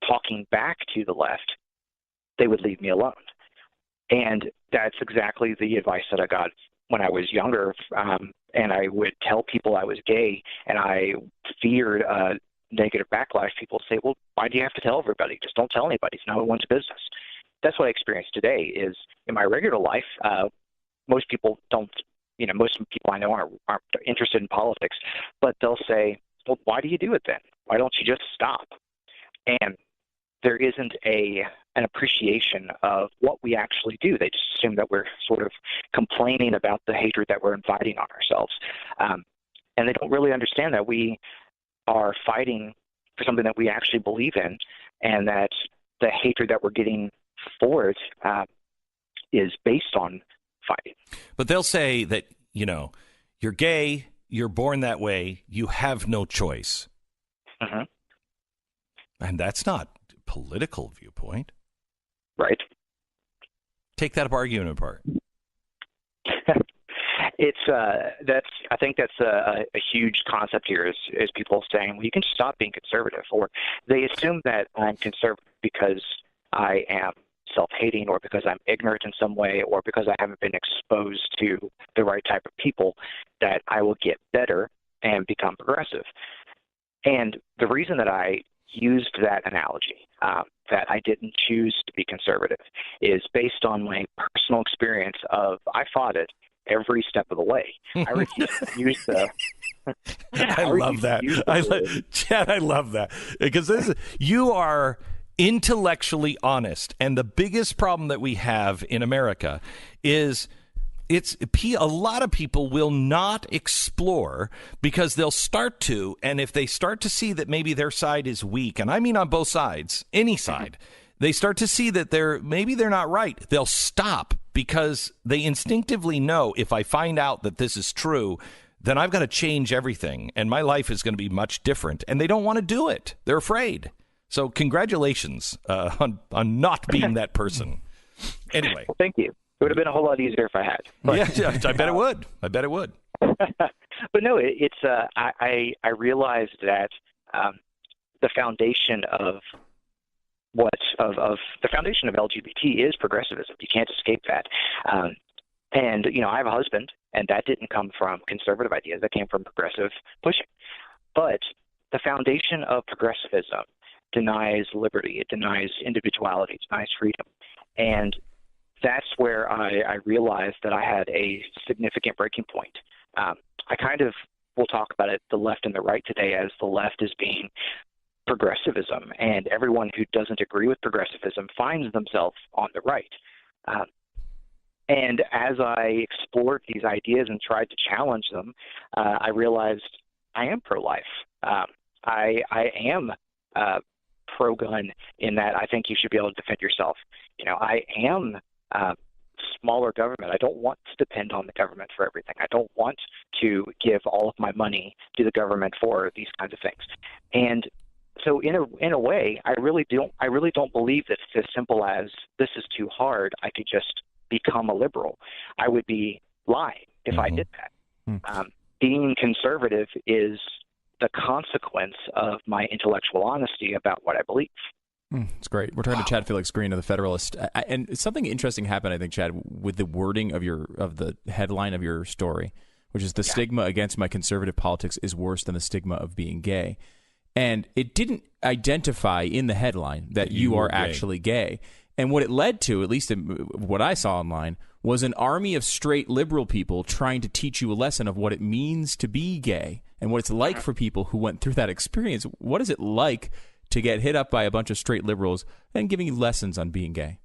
talking back to the left, they would leave me alone. And that's exactly the advice that I got when I was younger. And I would tell people I was gay, and I feared negative backlash. People say, well, why do you have to tell everybody? Just don't tell anybody. It's no one's business. That's what I experience today. Is in my regular life, most people don't, most people I know aren't interested in politics, but they'll say, well, why do you do it then? Why don't you just stop? And there isn't an appreciation of what we actually do. They just assume that we're sort of complaining about the hatred that we're inviting on ourselves. And they don't really understand that we are fighting for something that we actually believe in, and that the hatred that we're getting for it is based on fighting. But they'll say that, you're gay, you're born that way, you have no choice. Mm-hmm. And that's not a political viewpoint. Right. Take that argument apart. I think that's a huge concept here is people saying, well, you can stop being conservative, or they assume that I'm conservative because I am self-hating or because I'm ignorant in some way or because I haven't been exposed to the right type of people that I will get better and become progressive. And the reason that I used that analogy, that I didn't choose to be conservative, is based on my personal experience of I fought it every step of the way. I refused to use the. I love that. Chad, I love that because you are intellectually honest, and the biggest problem that we have in America is a lot of people will not explore because they'll start to, and if they start to see that maybe their side is weak, and I mean on both sides, any side, they start to see that maybe they're not right. They'll stop because they instinctively know if I find out that this is true, then I've got to change everything, and my life is going to be much different. And they don't want to do it. They're afraid. So congratulations on not being that person. Anyway. Well, thank you. It would have been a whole lot easier if I had. But, yeah, I bet it would. I bet it would. But no, it's I realized that the foundation of the foundation of LGBT is progressivism. You can't escape that. And I have a husband, and that didn't come from conservative ideas. That came from progressive pushing. But the foundation of progressivism denies liberty. It denies individuality. It denies freedom. And that's where I realized that I had a significant breaking point. I kind of will talk about it, the left and the right today, as the left as being progressivism, and everyone who doesn't agree with progressivism finds themselves on the right. And as I explored these ideas and tried to challenge them, I realized I am pro-life. I am pro-gun in that I think you should be able to defend yourself. I am smaller government. I don't want to depend on the government for everything. I don't want to give all of my money to the government for these kinds of things. And so in a way, I really don't believe that it's as simple as this is too hard. I could just become a liberal. I would be lying if I did that. Being conservative is the consequence of my intellectual honesty about what I believe. It's great. We're talking to Chad Felix Greene of the Federalist, and something interesting happened, I think, Chad, with the wording of the headline of your story, which is the stigma against my conservative politics is worse than the stigma of being gay. And it didn't identify in the headline that you are actually gay. And what it led to, at least what I saw online, was an army of straight liberal people trying to teach you a lesson of what it means to be gay and what it's like for people who went through that experience. What is it like to get hit up by a bunch of straight liberals and giving you lessons on being gay?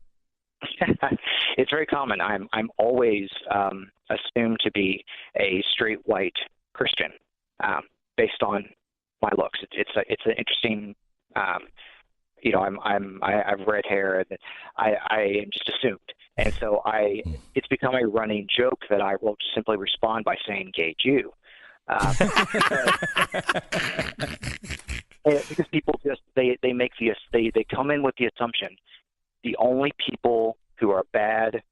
It's very common. I'm always assumed to be a straight white Christian based on my looks. It's an interesting. I have red hair, and I am just assumed, and so it's become a running joke that I will simply respond by saying "gay Jew," because people just they come in with the assumption the only people who are bad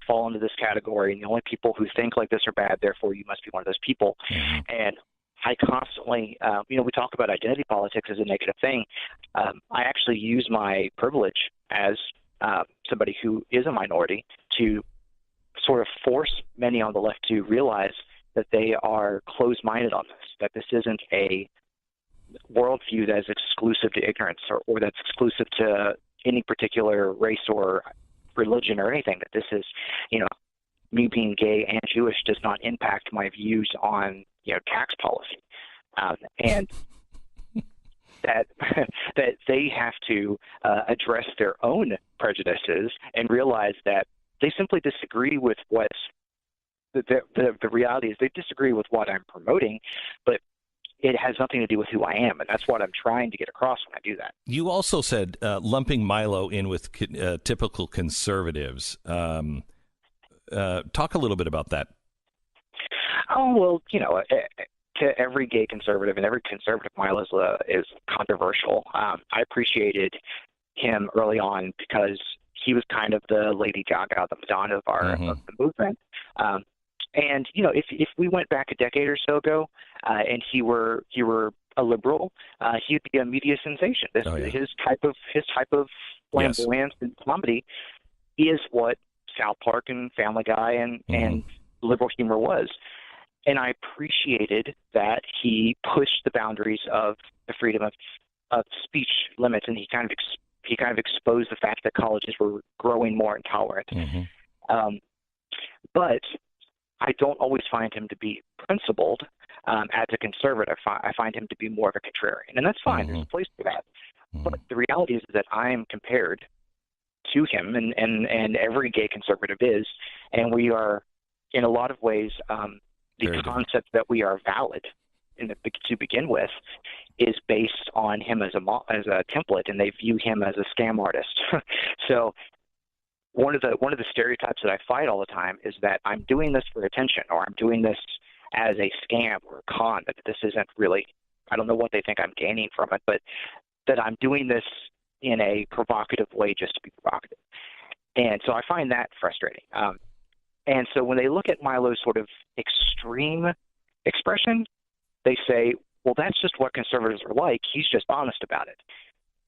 fall into this category, and the only people who think like this are bad. Therefore, you must be one of those people, and I constantly, we talk about identity politics as a negative thing. I actually use my privilege as somebody who is a minority to sort of force many on the left to realize that they are closed-minded on this, that this isn't a worldview that is exclusive to ignorance or that's exclusive to any particular race or religion or anything, that this is, me being gay and Jewish does not impact my views on tax policy, and that they have to address their own prejudices and realize that they simply disagree with what the reality is. They disagree with what I'm promoting, but it has nothing to do with who I am, and that's what I'm trying to get across when I do that. You also said lumping Milo in with typical conservatives. Talk a little bit about that. Oh, well, to every gay conservative and every conservative, Milo is controversial. I appreciated him early on because he was kind of the Lady Gaga, the Madonna of of the movement. And if we went back a decade or so ago, and he were a liberal, he'd be a media sensation. His type of flamboyance and comedy is what South Park and Family Guy and liberal humor was. And I appreciated that he pushed the boundaries of the freedom of speech limits, and he kind of exposed the fact that colleges were growing more intolerant. But I don't always find him to be principled. As a conservative, I find him to be more of a contrarian, and that's fine. There's a place for that. But the reality is that I am compared to him, and every gay conservative is, and we are, in a lot of ways, the concept that we are valid to begin with is based on him as a template, and they view him as a scam artist. So one of the stereotypes that I fight all the time is that I'm doing this for attention, or I'm doing this as a scam or a con, that this isn't really, I don't know what they think I'm gaining from it, but that I'm doing this in a provocative way just to be provocative. And so I find that frustrating. And so when they look at Milo's sort of extreme expression, they say, well, that's just what conservatives are like. He's just honest about it.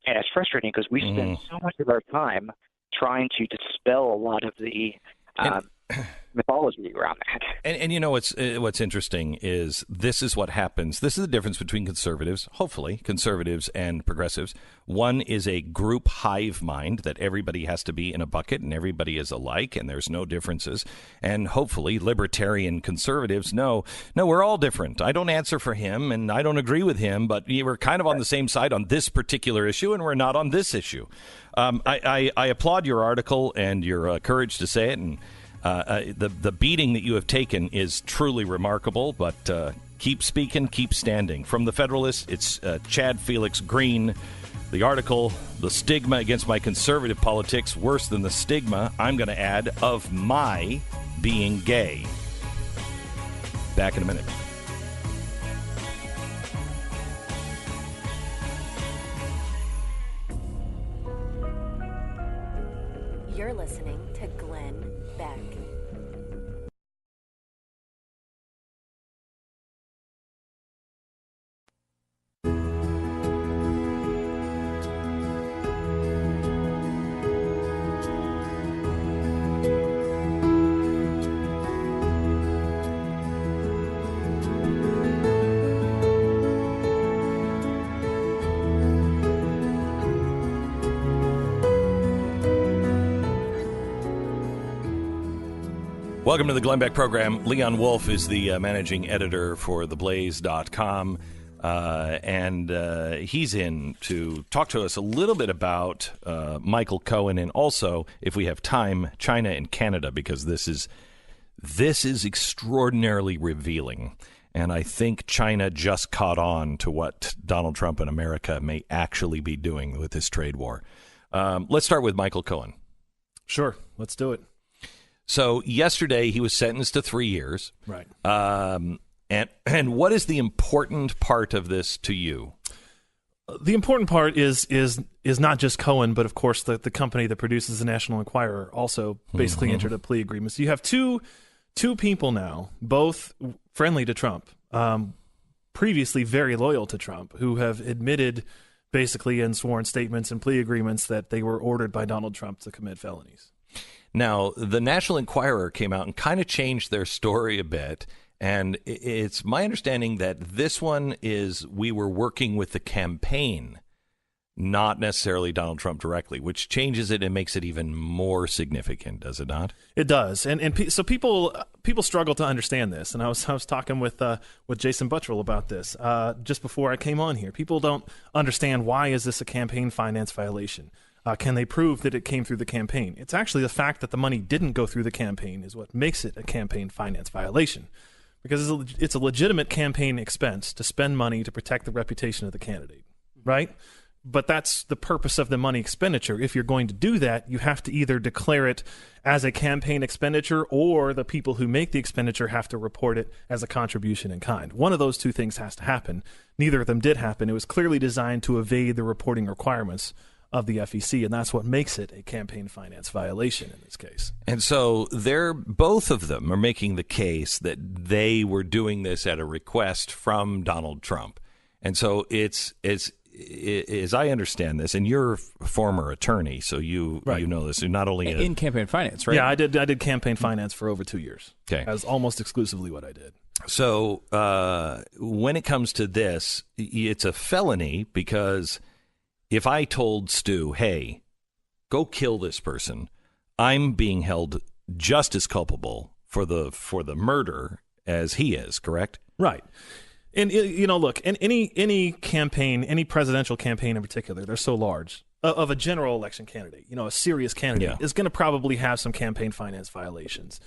And it's frustrating because we spend so much of our time trying to dispel a lot of the mythology around that. And you know what's interesting is this is what happens. This is the difference between conservatives, hopefully, conservatives and progressives. One is a group hive mind that everybody has to be in a bucket and everybody is alike and there's no differences. And hopefully libertarian conservatives know, no, we're all different. I don't answer for him and I don't agree with him, but we're kind of on the same side on this particular issue and we're not on this issue. I applaud your article and your courage to say it, and the beating that you have taken is truly remarkable, but keep speaking, keep standing. From the Federalist, it's Chad Felix Greene. The article, The Stigma Against My Conservative Politics, Worse Than the Stigma, I'm going to add, of my being gay. Back in a minute. You're listening to Glenn Beck. Welcome to the Glenn Beck program. Leon Wolf is the managing editor for theblaze.com, and he's in to talk to us a little bit about Michael Cohen, and also, if we have time, China and Canada, because this is extraordinarily revealing. And I think China just caught on to what Donald Trump and America may actually be doing with this trade war. Let's start with Michael Cohen. Sure, let's do it. So yesterday he was sentenced to 3 years. Right. And what is the important part of this to you? The important part is not just Cohen, but of course the company that produces the National Enquirer also basically entered a plea agreement. So you have two people now, both friendly to Trump, previously very loyal to Trump, who have admitted basically in sworn statements and plea agreements that they were ordered by Donald Trump to commit felonies. Now, the National Enquirer came out and kind of changed their story a bit, and it's my understanding that this one is we were working with the campaign, not necessarily Donald Trump directly, which changes it and makes it even more significant, does it not? It does, and so people struggle to understand this. And I was talking with Jason Buttrill about this just before I came on here. People don't understand, why is this a campaign finance violation? Can they prove that it came through the campaign? It's actually the fact that the money didn't go through the campaign is what makes it a campaign finance violation, because it's a legitimate campaign expense to spend money to protect the reputation of the candidate, right? But that's the purpose of the money expenditure. If you're going to do that, you have to either declare it as a campaign expenditure, or the people who make the expenditure have to report it as a contribution in kind. One of those two things has to happen. Neither of them did happen. It was clearly designed to evade the reporting requirements of the FEC, and that's what makes it a campaign finance violation in this case. And so both of them are making the case that they were doing this at a request from Donald Trump. And so it's as I understand this, and you're a former attorney, so you know this. You're not only in campaign finance, right? Yeah, I did campaign finance for over 2 years. Okay, that's almost exclusively what I did. So when it comes to this, it's a felony because if I told Stu, "Hey, go kill this person," I'm being held just as culpable for the murder as he is. Correct? Right. And, look, in any campaign, any presidential campaign in particular, they're so large, of a general election candidate, a serious candidate is going to probably have some campaign finance violations,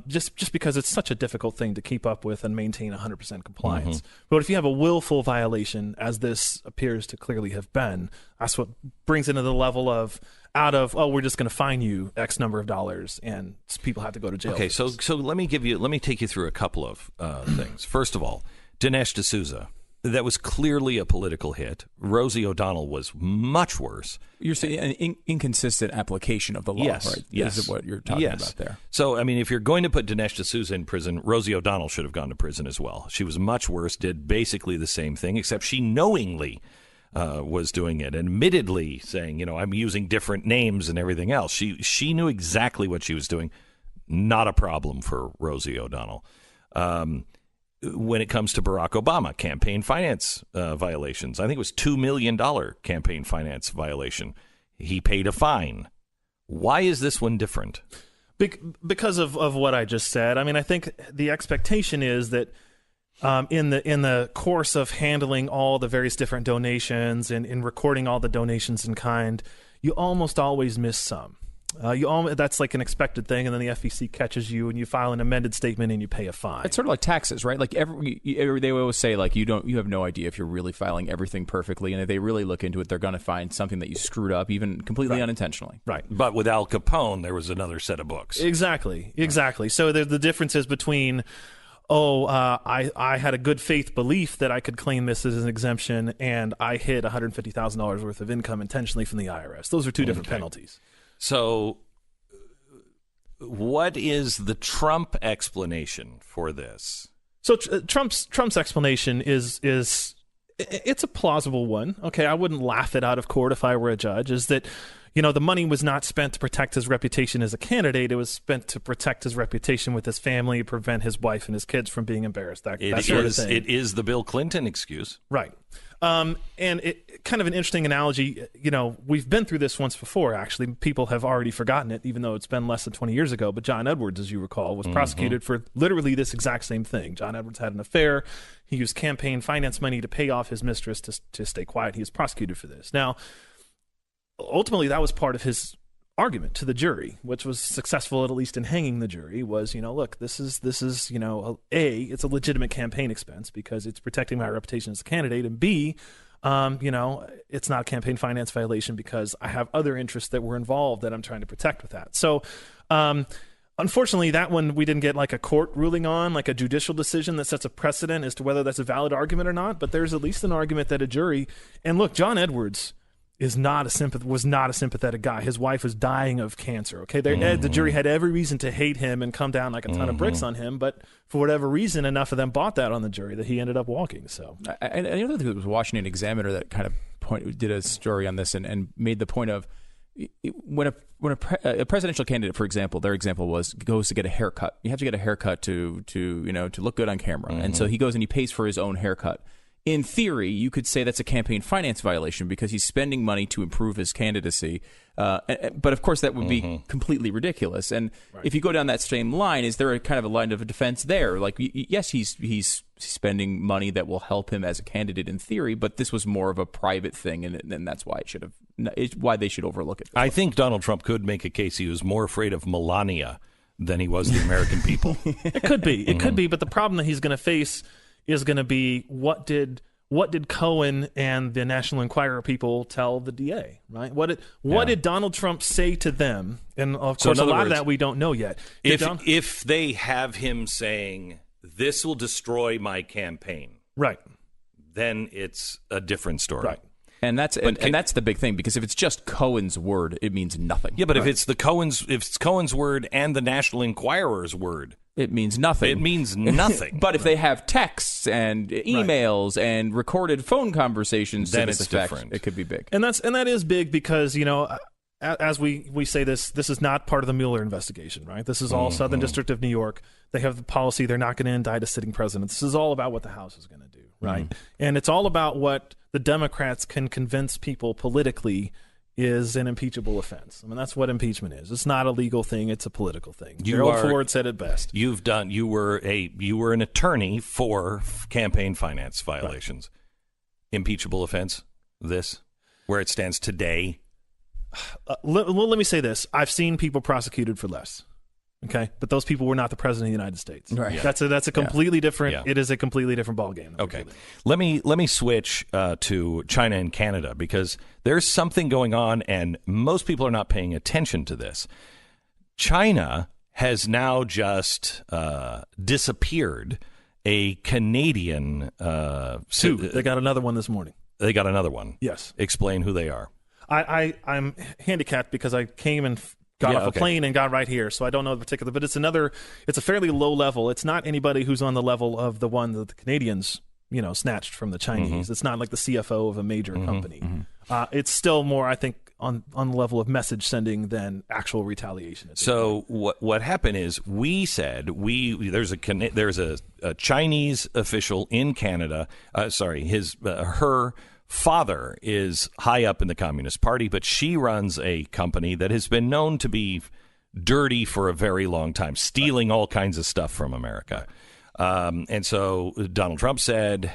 just because it's such a difficult thing to keep up with and maintain 100% compliance. Mm-hmm. But if you have a willful violation, as this appears to clearly have been, that's what brings it into the level of we're just going to fine you X number of dollars and people have to go to jail. Okay, so let me take you through a couple of things. First of all, Dinesh D'Souza, that was clearly a political hit. Rosie O'Donnell was much worse. You're saying an inconsistent application of the law, right? Yes. Is what you're talking about there. So, I mean, if you're going to put Dinesh D'Souza in prison, Rosie O'Donnell should have gone to prison as well. She was much worse, did basically the same thing, except she knowingly was doing it, admittedly saying, I'm using different names and everything else. She knew exactly what she was doing. Not a problem for Rosie O'Donnell. When it comes to Barack Obama, campaign finance violations, I think it was $2 million campaign finance violation. He paid a fine. Why is this one different? Because of what I just said. I mean, I think the expectation is that in the course of handling all the various different donations and in recording all the donations in kind, you almost always miss some. That's like an expected thing, and then the FEC catches you, and you file an amended statement, and you pay a fine. It's sort of like taxes, right? Like they always say, like you have no idea if you're really filing everything perfectly, and if they really look into it, they're going to find something that you screwed up, even completely unintentionally. Right. But with Al Capone, there was another set of books. Exactly. So the differences between, I had a good faith belief that I could claim this as an exemption, and I hid $150,000 worth of income intentionally from the IRS. Those are two different penalties. So what is the Trump explanation for this? So Trump's explanation is it's a plausible one. Okay, I wouldn't laugh it out of court if I were a judge, is that the money was not spent to protect his reputation as a candidate. It was spent to protect his reputation with his family, prevent his wife and his kids from being embarrassed. That sort of thing. It is the Bill Clinton excuse. Right. And it kind of an interesting analogy, we've been through this once before, actually. People have already forgotten it, even though it's been less than 20 years ago. But John Edwards, as you recall, was prosecuted for literally this exact same thing. John Edwards had an affair. He used campaign finance money to pay off his mistress to stay quiet. He was prosecuted for this. Now, ultimately, that was part of his argument to the jury, which was successful at least in hanging the jury, was, look, this is it's a legitimate campaign expense because it's protecting my reputation as a candidate, and B, it's not a campaign finance violation because I have other interests that were involved that I'm trying to protect with that. So, unfortunately, that one we didn't get like a court ruling on, like a judicial decision that sets a precedent as to whether that's a valid argument or not, but there's at least an argument that a jury, and look, John Edwards was not a sympathetic guy. His wife was dying of cancer. Okay, the jury had every reason to hate him and come down like a ton of bricks on him, but for whatever reason, enough of them bought that on the jury that he ended up walking. So, I know that it was Washington Examiner that kind of did a story on this and made the point of when a presidential candidate, for example, their example goes to get a haircut. You have to get a haircut to look good on camera, and so he goes and he pays for his own haircut. In theory, you could say that's a campaign finance violation because he's spending money to improve his candidacy. But of course, that would be completely ridiculous. And if you go down that same line, is there a kind of a line of defense there? Like, yes, he's spending money that will help him as a candidate in theory, but this was more of a private thing, and that's why why they should overlook it. I think Donald Trump could make a case he was more afraid of Melania than he was the American people. It could be, but the problem that he's going to face is going to be what did Cohen and the National Enquirer people tell the DA, right? What did Donald Trump say to them? And of course, a lot of that we don't know yet. If they have him saying, "This will destroy my campaign," right, then it's a different story. Right. And that's the big thing, because if it's just Cohen's word, it means nothing. Yeah, but if it's Cohen's word and the National Enquirer's word, it means nothing. It means nothing. But if they have texts and emails and recorded phone conversations, then to this it's effect, different. it could be big. And that is big because, as we say this is not part of the Mueller investigation, right? This is all Southern District of New York. They have the policy. They're not going to indict a sitting president. This is all about what the House is going to do, right? And it's all about what the Democrats can convince people politically is an impeachable offense. I mean, that's what impeachment is. It's not a legal thing. It's a political thing. Gerald Ford said it best. You were an attorney for campaign finance violations. Right. Impeachable offense, where it stands today. Let me say this. I've seen people prosecuted for less. Okay, but those people were not the president of the United States. Right. Yeah. That's a completely different. Yeah. It is a completely different ballgame. Okay, let me switch to China and Canada because there's something going on, and most people are not paying attention to this. China has now just disappeared a Canadian. Two. They got another one this morning. They got another one. Yes. Explain who they are. I'm handicapped because I came and got off a plane and got right here, so I don't know the particular, but it's a fairly low level. It's not anybody who's on the level of the one that the Canadians, snatched from the Chinese. It's not like the CFO of a major company. It's still more, I think, on the level of message sending than actual retaliation. So what happened is we said there's a Chinese official in Canada. Her father is high up in the Communist Party, but she runs a company that has been known to be dirty for a very long time, stealing all kinds of stuff from America. And so Donald Trump said,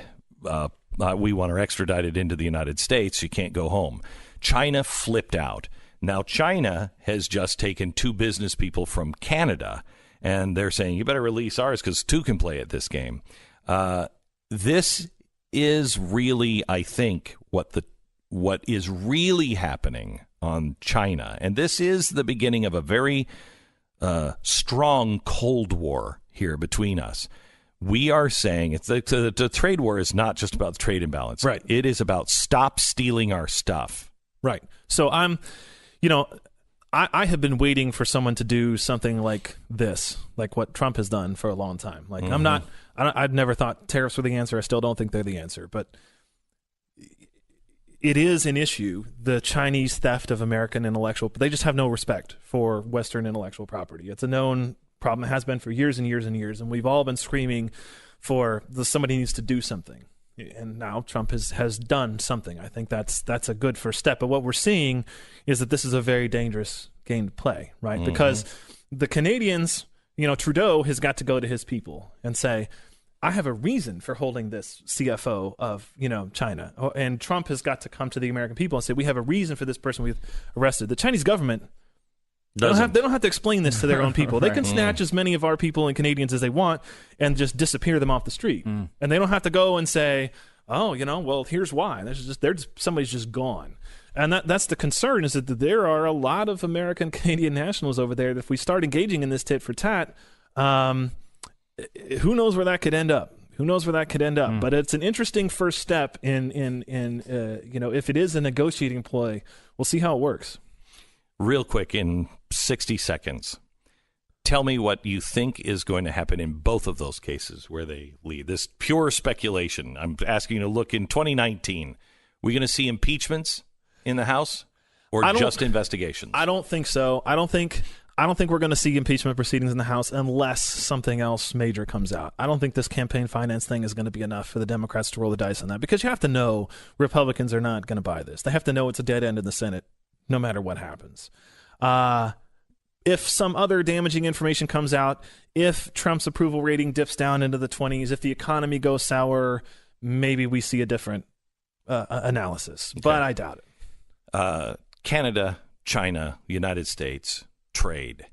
we want her extradited into the United States. She can't go home. China flipped out. Now, China has just taken two business people from Canada, and they're saying, you better release ours because two can play at this game. This is really, I think, what is really happening on China. And this is the beginning of a very strong Cold War here between us. We are saying the trade war is not just about the trade imbalance. Right. It is about stop stealing our stuff. Right. So I have been waiting for someone to do something like this, like what Trump has done for a long time. Like I've never thought tariffs were the answer. I still don't think they're the answer, but it is an issue, the Chinese theft of American intellectual, but they just have no respect for Western intellectual property. It's a known problem. It has been for years and years and years, and we've all been screaming for somebody needs to do something. And now Trump has done something. I think that's a good first step. But what we're seeing is that this is a very dangerous game to play, right? Because the Canadians, Trudeau has got to go to his people and say, I have a reason for holding this CFO of, China. And Trump has got to come to the American people and say, we have a reason for this person we've arrested. The Chinese government, they don't have to explain this to their own people. They can snatch as many of our people and Canadians as they want and just disappear them off the street. And they don't have to go and say, well, here's why. Somebody's just gone. And that's the concern, is that there are a lot of American Canadian nationals over there that if we start engaging in this tit for tat, who knows where that could end up? But it's an interesting first step in if it is a negotiating ploy, we'll see how it works. Real quick, in 60 seconds, tell me what you think is going to happen in both of those cases where they lead. This pure speculation. I'm asking you to look in 2019. We're going to see impeachments in the House or just investigations? I don't think so. I don't think we're going to see impeachment proceedings in the House unless something else major comes out. I don't think this campaign finance thing is going to be enough for the Democrats to roll the dice on that, because you have to know Republicans are not going to buy this. They have to know it's a dead end in the Senate no matter what happens. If some other damaging information comes out, if Trump's approval rating dips down into the 20s, if the economy goes sour, maybe we see a different analysis. Okay. But I doubt it. Canada, China, United States, trade.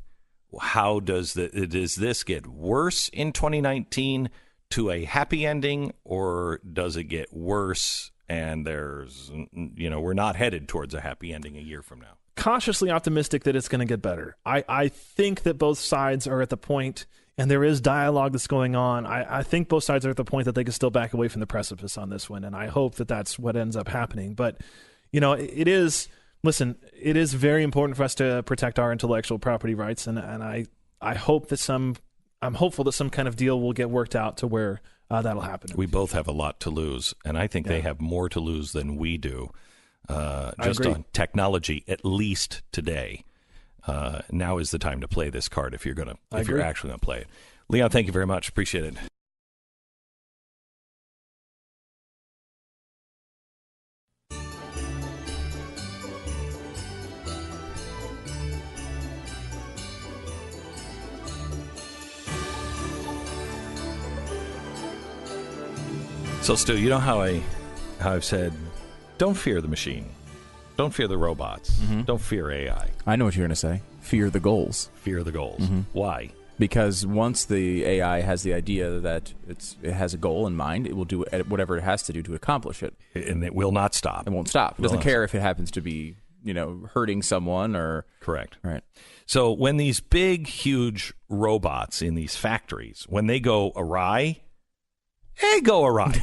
How does this get worse in 2019 to a happy ending, or does it get worse and we're not headed towards a happy ending a year from now? Cautiously optimistic that it's going to get better. I think that both sides are at the point, and there is dialogue that's going on. I think both sides are at the point that they can still back away from the precipice on this one, and I hope that that's what ends up happening. But, it is very important for us to protect our intellectual property rights, and I hope that some I'm hopeful that some kind of deal will get worked out to where that'll happen. We both have a lot to lose, and I think they have more to lose than we do. Just on technology, at least today. Now is the time to play this card if you're actually going to play it. Leon, thank you very much. Appreciate it. So, Stu, you know how I've said, don't fear the machine. Don't fear the robots. Don't fear AI. I know what you're going to say. Fear the goals. Fear the goals. Why? Because once the AI has the idea that it has a goal in mind, it will do whatever it has to do to accomplish it. And it will not stop. It won't stop. It doesn't care if it happens to be, hurting someone or... Correct. Right. So when these big, huge robots in these factories, when they go awry, they go awry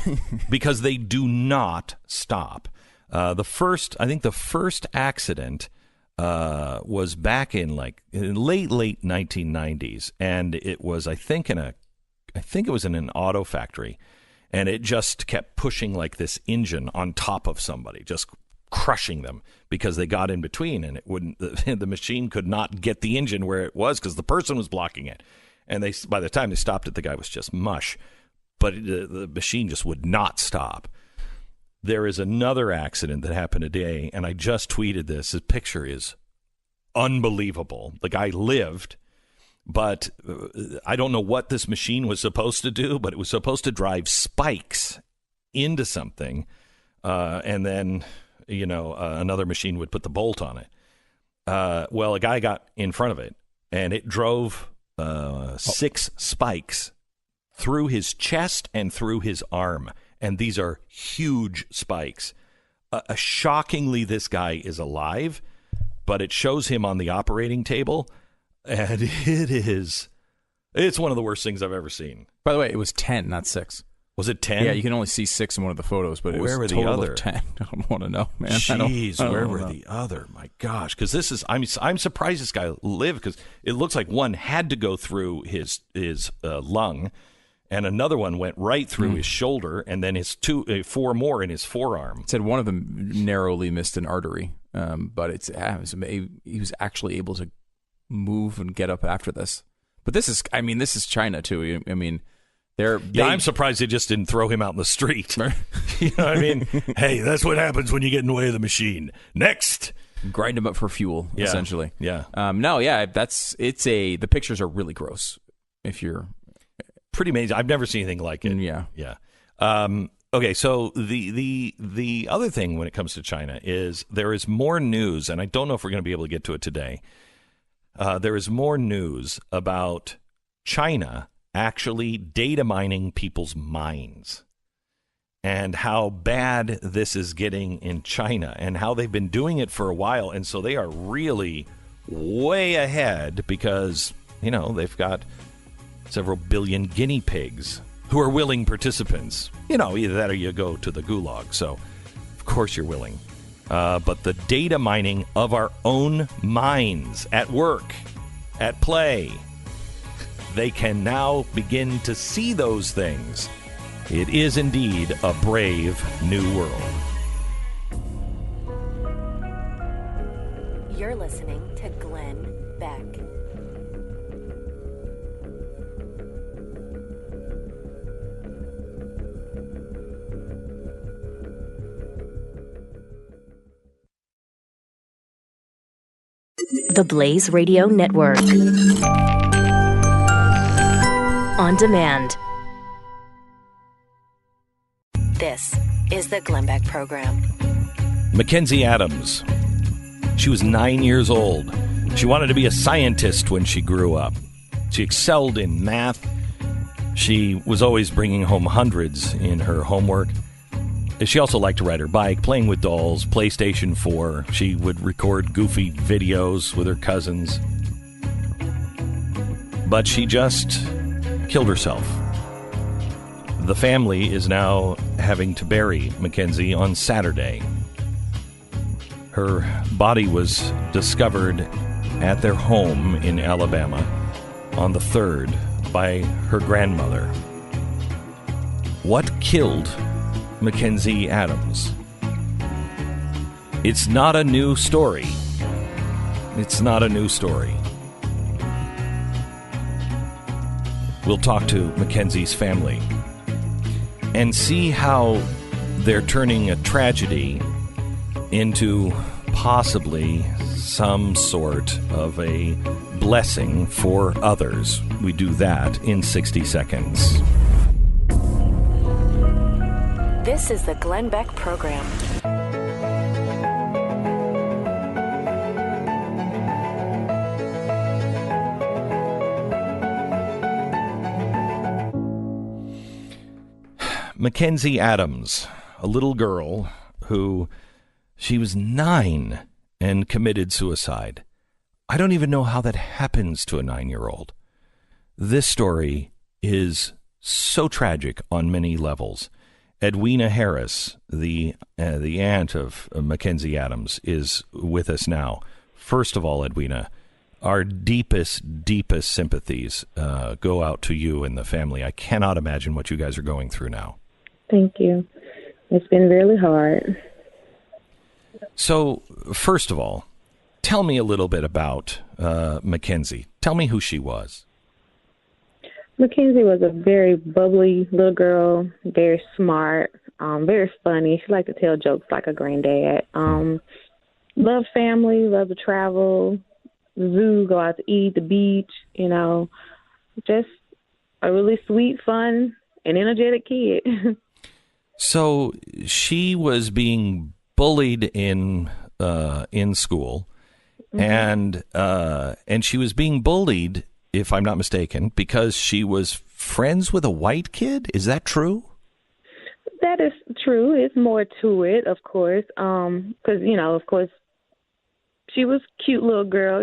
because they do not stop. The first accident was back in late 1990s, and it was I think it was in an auto factory, and it just kept pushing like this engine on top of somebody, just crushing them because they got in between, and it wouldn't. The machine could not get the engine where it was because the person was blocking it, and by the time they stopped it, the guy was just mush. But the machine just would not stop. There is another accident that happened today, and I just tweeted this. His picture is unbelievable. The guy lived, but I don't know what this machine was supposed to do, but it was supposed to drive spikes into something, and then, another machine would put the bolt on it. Well, a guy got in front of it, and it drove 6 spikes through his chest and through his arm. And these are huge spikes. Shockingly, this guy is alive, but it shows him on the operating table, and it's one of the worst things I've ever seen. By the way, it was 10, not 6. Was it 10? Yeah, you can only see 6 in one of the photos, but where were was the other 10. I don't want to know, man. Jeez, where were the other? My gosh, because I'm surprised this guy lived, because it looks like one had to go through his lung. And another one went right through his shoulder, and then his 4 more in his forearm. It said one of them narrowly missed an artery, but he was actually able to move and get up after this. But this is China too. I mean, I'm surprised they just didn't throw him out in the street. You know what I mean? Hey, that's what happens when you get in the way of the machine. Next. Grind him up for fuel, essentially. Yeah. The pictures are really gross. If you're pretty amazing. I've never seen anything like it. Yeah. Okay, so the other thing when it comes to China is there is more news, and I don't know if we're going to be able to get to it today. There is more news about China actually data mining people's minds and how bad this is getting in China and how they've been doing it for a while. And so they are really way ahead because, they've got several billion guinea pigs who are willing participants. Either that or you go to the gulag. So, of course, you're willing. But the data mining of our own minds at work, at play, they can now begin to see those things. It is indeed a brave new world. You're listening to Glenn Beck. The Blaze Radio Network. On demand. This is the Glenn Beck Program. Mackenzie Adams. She was 9 years old. She wanted to be a scientist when she grew up. She excelled in math. She was always bringing home hundreds in her homework. She also liked to ride her bike, playing with dolls, PlayStation 4. She would record goofy videos with her cousins. But she just killed herself. The family is now having to bury Mackenzie on Saturday. Her body was discovered at their home in Alabama on the 3rd by her grandmother. What killed Mackenzie Adams? It's not a new story. It's not a new story. We'll talk to Mackenzie's family and see how they're turning a tragedy into possibly some sort of a blessing for others. We do that in 60 seconds. This is the Glenn Beck Program. Mackenzie Adams, a little girl who, she was 9 and committed suicide. I don't even know how that happens to a 9-year-old. This story is so tragic on many levels. Edwina Harris, the aunt of Mackenzie Adams, is with us now. First of all, Edwina, our deepest sympathies go out to you and the family. I cannot imagine what you guys are going through now. Thank you. It's been really hard. So, first of all, tell me a little bit about Mackenzie. Tell me who she was. Mackenzie was a very bubbly little girl, very smart, very funny. She liked to tell jokes like a granddad. Loved family, loved to travel, the zoo, go out to eat, the beach, just a really sweet, fun, and energetic kid. So she was being bullied in school, and she was being bullied, if I'm not mistaken, because she was friends with a white kid. Is that true? That is true. It's more to it, of course, because of course, she was a cute little girl.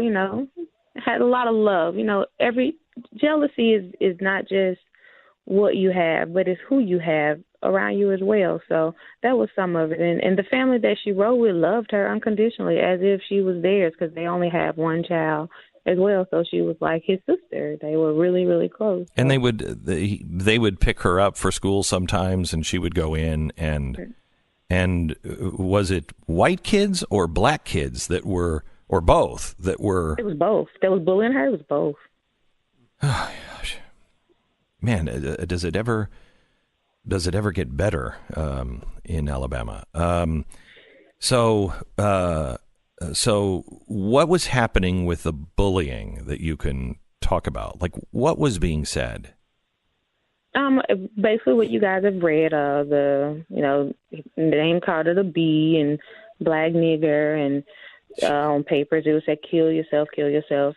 Had a lot of love. Every jealousy is not just what you have, but it's who you have around you as well. So that was some of it. And the family that she rode with loved her unconditionally, as if she was theirs, because they only have one child as well. So she was like his sister. They were really, really close. And they would pick her up for school sometimes, and she would go in and was it white kids or black kids that were, or both that were? It was both. That was bullying her. It was both. Oh, gosh. Man, does it ever get better in Alabama? So what was happening with the bullying that you can talk about? Like, what was being said? Basically what you guys have read, the name called her the B and black nigger, and on papers it would say kill yourself,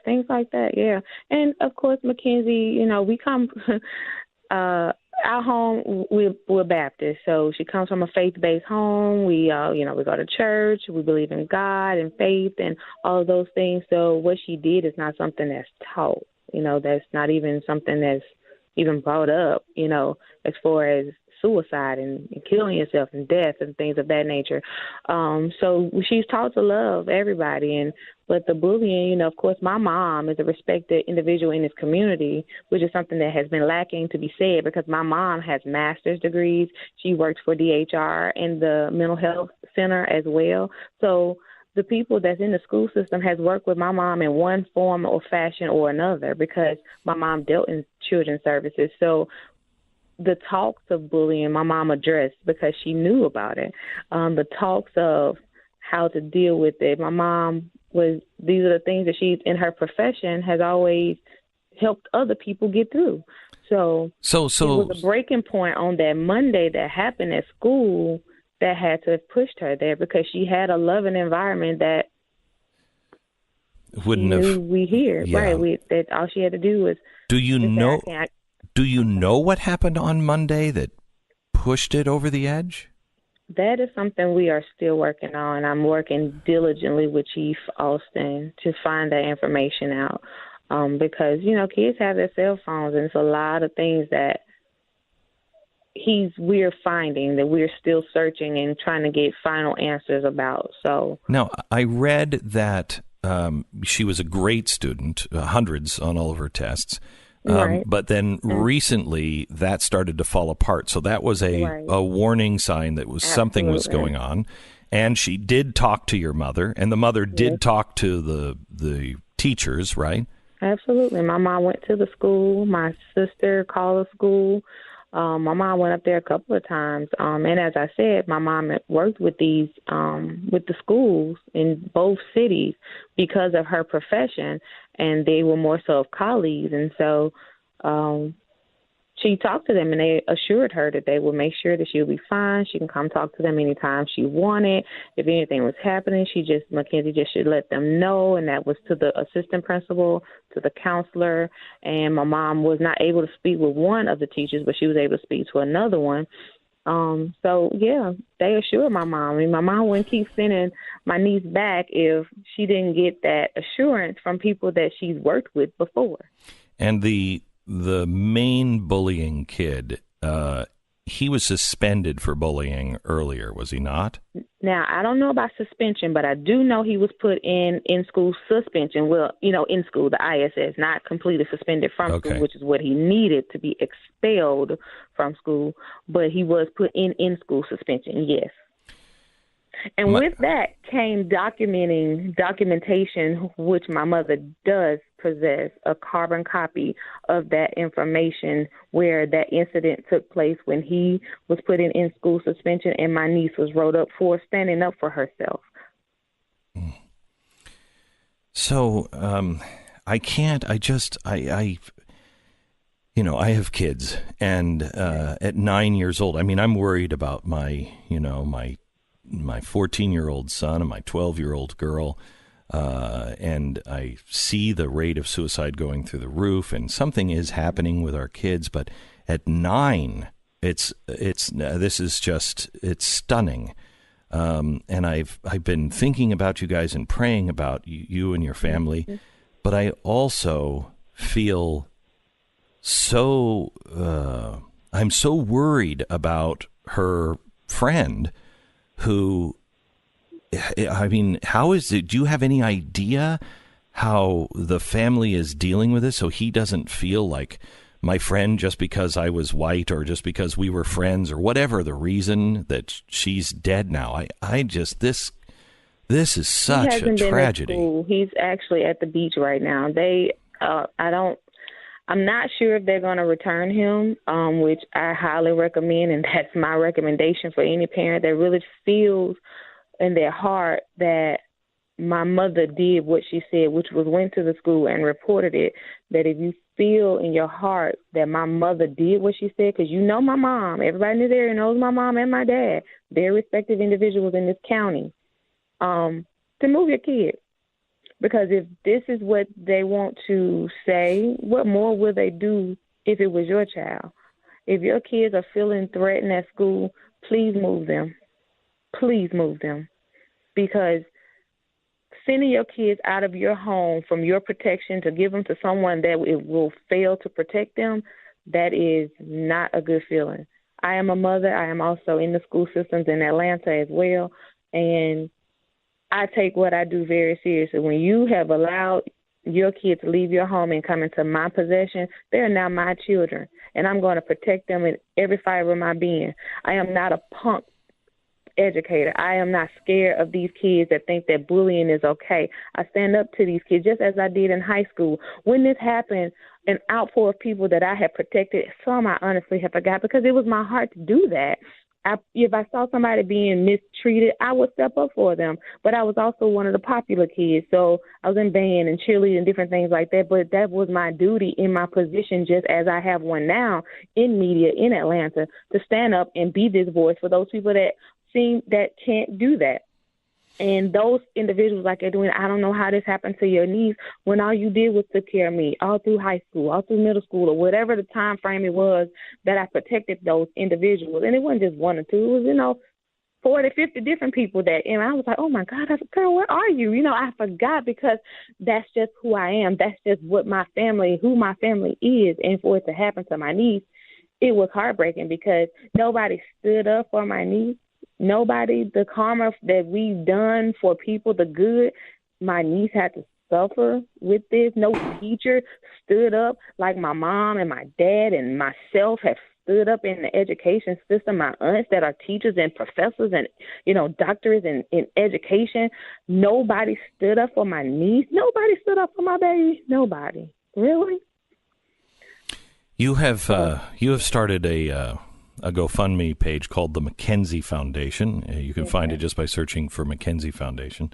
things like that. Yeah. And of course, Mackenzie, we come our home, we're Baptist, so she comes from a faith-based home. We we go to church, we believe in God and faith and all of those things. So what she did is not something that's taught, that's not even something that's even brought up, as far as suicide and killing yourself and death and things of that nature. So she's taught to love everybody. But the bullying, of course, my mom is a respected individual in this community, which is something that has been lacking to be said, because my mom has master's degrees. She works for DHR and the mental health center as well. So the people that's in the school system has worked with my mom in one form or fashion or another, because my mom dealt in children's services. So the talks of bullying my mom addressed because she knew about it. The talks of how to deal with it. My mom these are the things that she, in her profession, has always helped other people get through. So it was a breaking point on that Monday that happened at school that had to have pushed her there, because she had a loving environment that wouldn't have. We hear, yeah. Right? That all she had to do was. Do you know what happened on Monday that pushed it over the edge? That is something we are still working on. I'm working diligently with Chief Austin to find that information out, because, kids have their cell phones, and it's a lot of things that we're finding that we're still searching and trying to get final answers about. So now, I read that she was a great student, hundreds on all of her tests. Right. But then recently that started to fall apart. So that was a warning sign that something was going on. And she did talk to your mother, and the mother did talk to the teachers, right? Absolutely. My mom went to the school. My sister called the school. My mom went up there a couple of times. And as I said, my mom had worked with with the schools in both cities because of her profession, and they were more so of colleagues. And so she talked to them, and they assured her that they would make sure that she would be fine. She can come talk to them anytime she wanted. If anything was happening, Mackenzie just should let them know, and that was to the assistant principal, to the counselor. And my mom was not able to speak with one of the teachers, but she was able to speak to another one. So, yeah, they assured my mom. I mean, my mom wouldn't keep sending my niece back if she didn't get that assurance from people that she's worked with before. And the main bullying kid, he was suspended for bullying earlier, was he not? Now, I don't know about suspension, but I do know he was put in school suspension. Well, in school, the ISS, not completely suspended from school, which is what he needed to be expelled from school. But he was put in school suspension, yes. And with that came documentation, which my mother does possess, a carbon copy of that information where that incident took place when he was put in school suspension and my niece was wrote up for standing up for herself. So I have kids, and at 9 years old, I mean, I'm worried about my 14-year-old son and my 12-year-old girl, and I see the rate of suicide going through the roof, and something is happening with our kids. But at 9, it's stunning. And I've been thinking about you guys and praying about you and your family, but I also feel I'm so worried about her friend. Who, I mean, how is it? Do you have any idea how the family is dealing with this? So he doesn't feel like my friend just because I was white or just because we were friends or whatever the reason that she's dead now. This is such a tragedy. He's actually at the beach right now. I'm not sure if they're going to return him, which I highly recommend, and that's my recommendation for any parent that really feels in their heart that my mother did what she said, which was went to the school and reported it, that if you feel in your heart that my mother did what she said, because my mom, everybody in this area knows my mom and my dad, they're respected individuals in this county, to move your kid. Because if this is what they want to say, what more will they do if it was your child? If your kids are feeling threatened at school, please move them. Please move them. Because sending your kids out of your home from your protection to give them to someone that it will fail to protect them, that is not a good feeling. I am a mother. I am also in the school systems in Atlanta as well. And I take what I do very seriously. When you have allowed your kids to leave your home and come into my possession, they are now my children, and I'm going to protect them in every fiber of my being. I am not a punk educator. I am not scared of these kids that think that bullying is okay. I stand up to these kids just as I did in high school. When this happened, an outpour of people that I had protected, some I honestly have forgot because it was my heart to do that. If I saw somebody being mistreated, I would step up for them. But I was also one of the popular kids, so I was in band and cheerleading and different things like that. But that was my duty in my position, just as I have one now in media in Atlanta, to stand up and be this voice for those people that can't do that. And those individuals like they're doing, I don't know how this happened to your niece when all you did was take care of me all through high school, all through middle school, or whatever the time frame it was that I protected those individuals. And it wasn't just one or two. It was, 40, 50 different people and I was like, oh, my God, girl, where are you? I forgot because that's just who I am. That's just who my family is. And for it to happen to my niece, it was heartbreaking because nobody stood up for my niece. Nobody, the karma that we've done for people, the good, my niece had to suffer with this. No teacher stood up like my mom and my dad and myself have stood up in the education system. My aunts that are teachers and professors and, doctors in education. Nobody stood up for my niece. Nobody stood up for my baby. Nobody. Really? You have started a GoFundMe page called the Mackenzie Foundation. You can find it just by searching for Mackenzie Foundation.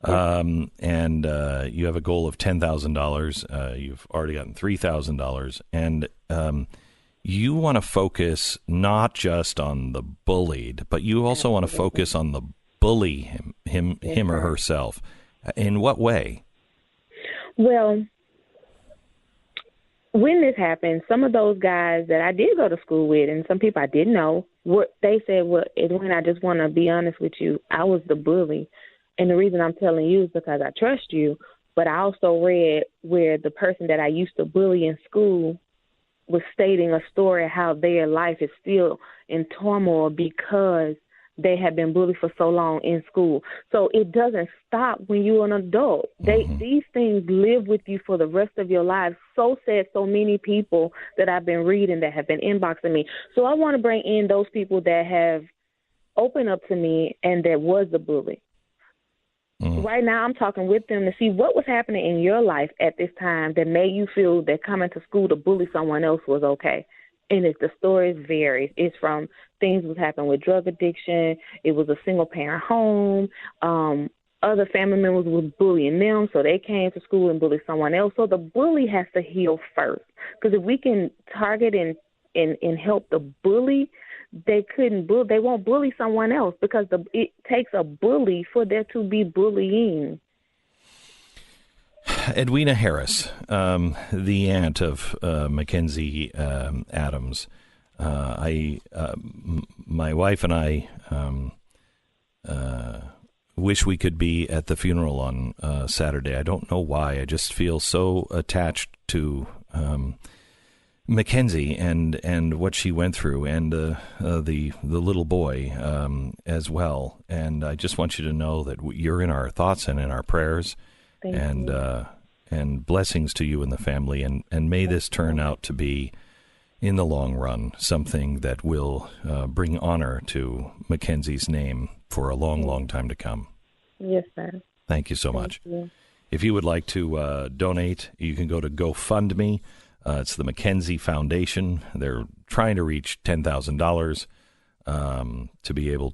And you have a goal of $10,000. You've already gotten $3,000. And you want to focus not just on the bullied, but you also want to focus on the bully, him or herself. In what way? Well, when this happened, some of those guys that I did go to school with and some people I didn't know, they said, well, Edwin, I just want to be honest with you. I was the bully. And the reason I'm telling you is because I trust you. But I also read where the person that I used to bully in school was stating a story of how their life is still in turmoil because they have been bullied for so long in school. So it doesn't stop when you're an adult. These things live with you for the rest of your life. So said so many people that I've been reading that have been inboxing me. So I want to bring in those people that have opened up to me and that was the bully. Right now I'm talking with them to see what was happening in your life at this time that made you feel that coming to school to bully someone else was okay. And the stories vary. It's from things that happened with drug addiction. It was a single-parent home. Other family members was bullying them, so they came to school and bullied someone else. So the bully has to heal first. Because if we can target and help the bully, they won't bully someone else because it takes a bully for there to be bullying. Edwina Harris, the aunt of Mackenzie Adams. My wife and I wish we could be at the funeral on Saturday. I don't know why. I just feel so attached to Mackenzie and what she went through, and the little boy as well. And I just want you to know that you're in our thoughts and in our prayers. Thank you. And blessings to you and the family, and may this turn out to be, in the long run, something that will bring honor to Mackenzie's name for a long, long time to come. Yes, sir. Thank you so much. You. If you would like to donate, you can go to GoFundMe. It's the Mackenzie Foundation. They're trying to reach $10,000 to be able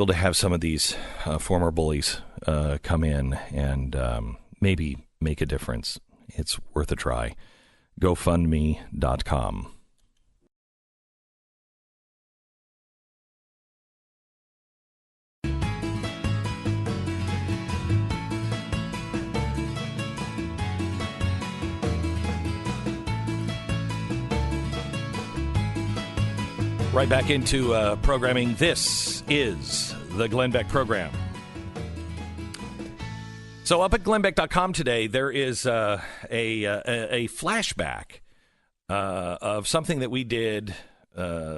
to have some of these former bullies come in and maybe make a difference. It's worth a try. GoFundMe.com. Right back into programming. This is the Glenn Beck Program. So up at glennbeck.com today, there is a flashback of something that we did.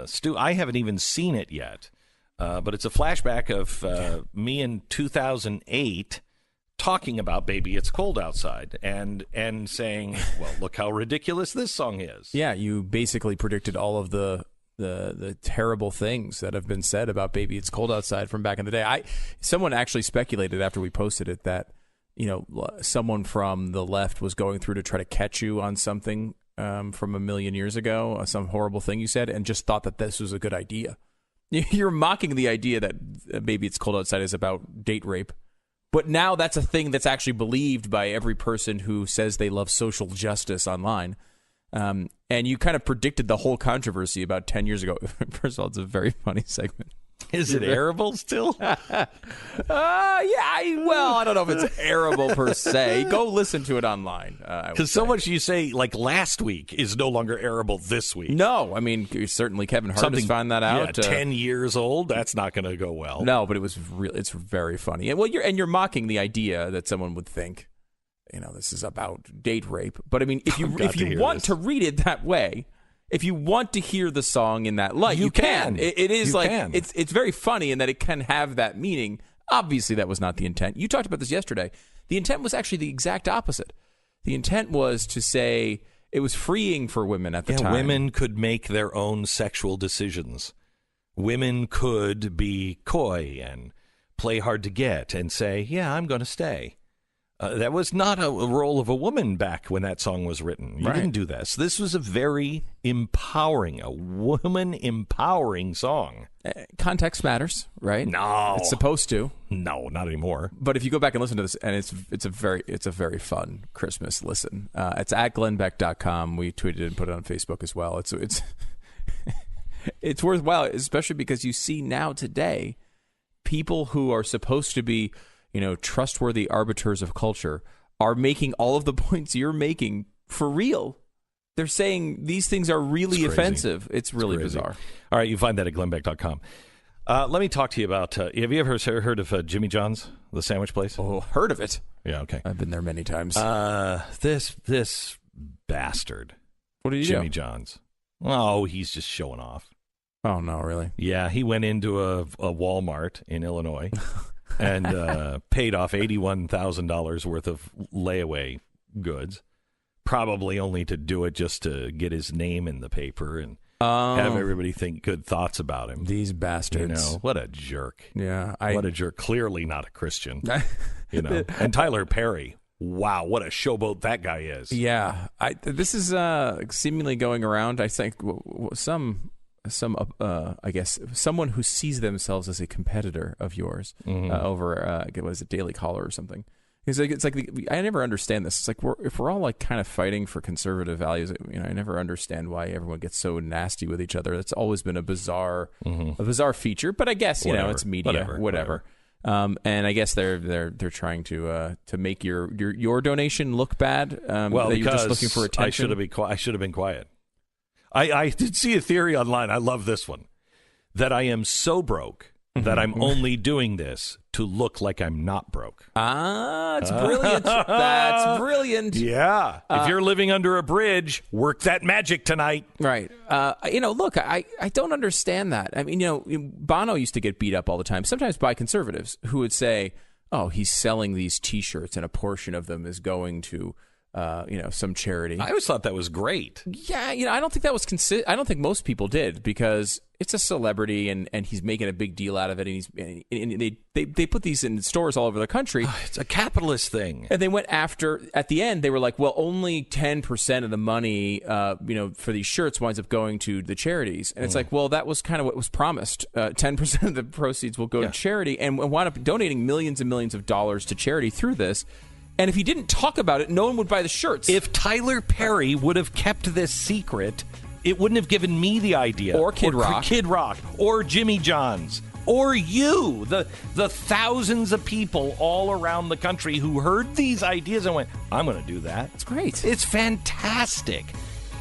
Stu, I haven't even seen it yet, but it's a flashback of me in 2008 talking about Baby It's Cold Outside and saying, well, look how ridiculous this song is. Yeah, you basically predicted all of the terrible things that have been said about Baby It's Cold Outside from back in the day. Someone actually speculated after we posted it that, someone from the left was going through to try to catch you on something from a million years ago, some horrible thing you said, and just thought that this was a good idea. You're mocking the idea that Baby It's Cold Outside is about date rape. But now that's a thing that's actually believed by every person who says they love social justice online. And you kind of predicted the whole controversy about 10 years ago. First of all, it's a very funny segment. Is it arable still? Yeah. I don't know if it's arable per se. Go listen to it online. Because so much you say, like last week, is no longer arable this week. No, I mean, certainly Kevin Hart has found that out. 10 years old, that's not going to go well. No, but it's very funny. And you're mocking the idea that someone would think, this is about date rape. But I mean, if you want to read it that way, if you want to hear the song in that light, you can. It is it's very funny in that it can have that meaning. Obviously, that was not the intent. You talked about this yesterday. The intent was actually the exact opposite. The intent was to say it was freeing for women at the time. Women could make their own sexual decisions. Women could be coy and play hard to get and say, yeah, I'm going to stay. That was not a role of a woman back when that song was written. You didn't do this. This was a very empowering, a woman empowering song. Context matters, right? No. It's supposed to. No, not anymore. But if you go back and listen to this, and it's a very fun Christmas listen. It's at glennbeck.com. We tweeted it and put it on Facebook as well. It's it's worthwhile, especially because you see now today people who are supposed to be, trustworthy arbiters of culture are making all of the points you're making for real. They're saying these things are really offensive. It's really bizarre. All right, you find that at glennbeck.com. Let me talk to you about, have you ever heard of Jimmy John's, the sandwich place? Oh, heard of it. Yeah, okay. I've been there many times. This bastard. What did he Jimmy do? John's. Oh, he's just showing off. Oh, no, really? Yeah, he went into a Walmart in Illinois and paid off $81,000 worth of layaway goods, probably only to do it just to get his name in the paper and have everybody think good thoughts about him. These bastards. What a jerk. Yeah. What a jerk. Clearly not a Christian. And Tyler Perry. Wow, what a showboat that guy is. Yeah. This is seemingly going around. I think I guess someone who sees themselves as a competitor of yours over was it Daily Caller or something. It's like I never understand this. It's like if we're all like kind of fighting for conservative values, I never understand why everyone gets so nasty with each other. That's always been a bizarre feature. But I guess it's media, whatever. And I guess they're trying to make your donation look bad. That you're just looking for attention. I should have been quiet. I did see a theory online. I love this one. That I am so broke that I'm only doing this to look like I'm not broke. It's brilliant. That's brilliant. Yeah. If you're living under a bridge, work that magic tonight. Right. Look, I don't understand that. I mean, Bono used to get beat up all the time, sometimes by conservatives who would say, oh, he's selling these T-shirts and a portion of them is going to some charity. I always thought that was great. Yeah, I don't think that was I don't think most people did because it's a celebrity and he's making a big deal out of it and they put these in stores all over the country. It's a capitalist thing. And they went after at the end they were like, well, only 10% of the money for these shirts winds up going to the charities. And it's like, well, that was kind of what was promised. 10% of the proceeds will go to charity and wound up donating millions and millions of dollars to charity through this. And if he didn't talk about it, no one would buy the shirts. If Tyler Perry would have kept this secret, it wouldn't have given me the idea. Or Kid Rock. Or Jimmy John's. Or you. The thousands of people all around the country who heard these ideas and went, I'm going to do that. It's great. It's fantastic.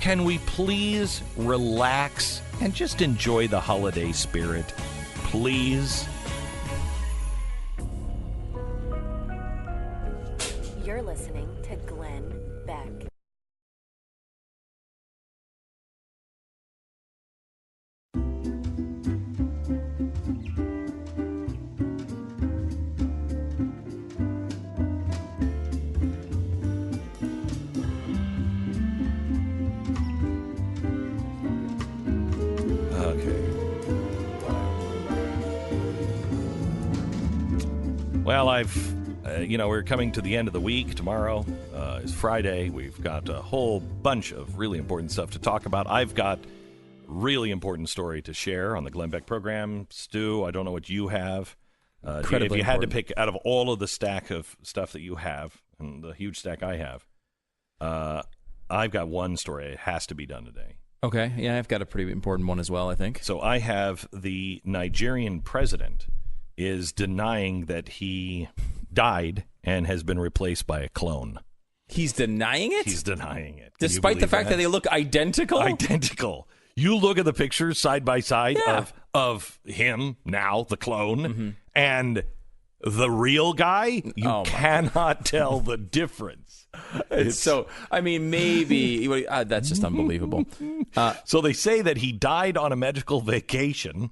Can we please relax and just enjoy the holiday spirit? Please. You're listening to Glenn Beck. Well, we're coming to the end of the week. Tomorrow is Friday. We've got a whole bunch of really important stuff to talk about. I've got really important story to share on the Glenn Beck program. Stu, I don't know what you have. If you had to pick out of all of the stack of stuff that you have, and the huge stack I have, I've got one story. It has to be done today. Okay. Yeah, I've got a pretty important one as well, I think. So I have the Nigerian president is denying that he died and has been replaced by a clone. He's denying it? He's denying it. Despite the fact that they look identical? Identical. You look at the pictures side by side of him now, the clone, and the real guy. You cannot tell the difference. Maybe that's just unbelievable. So they say that he died on a medical vacation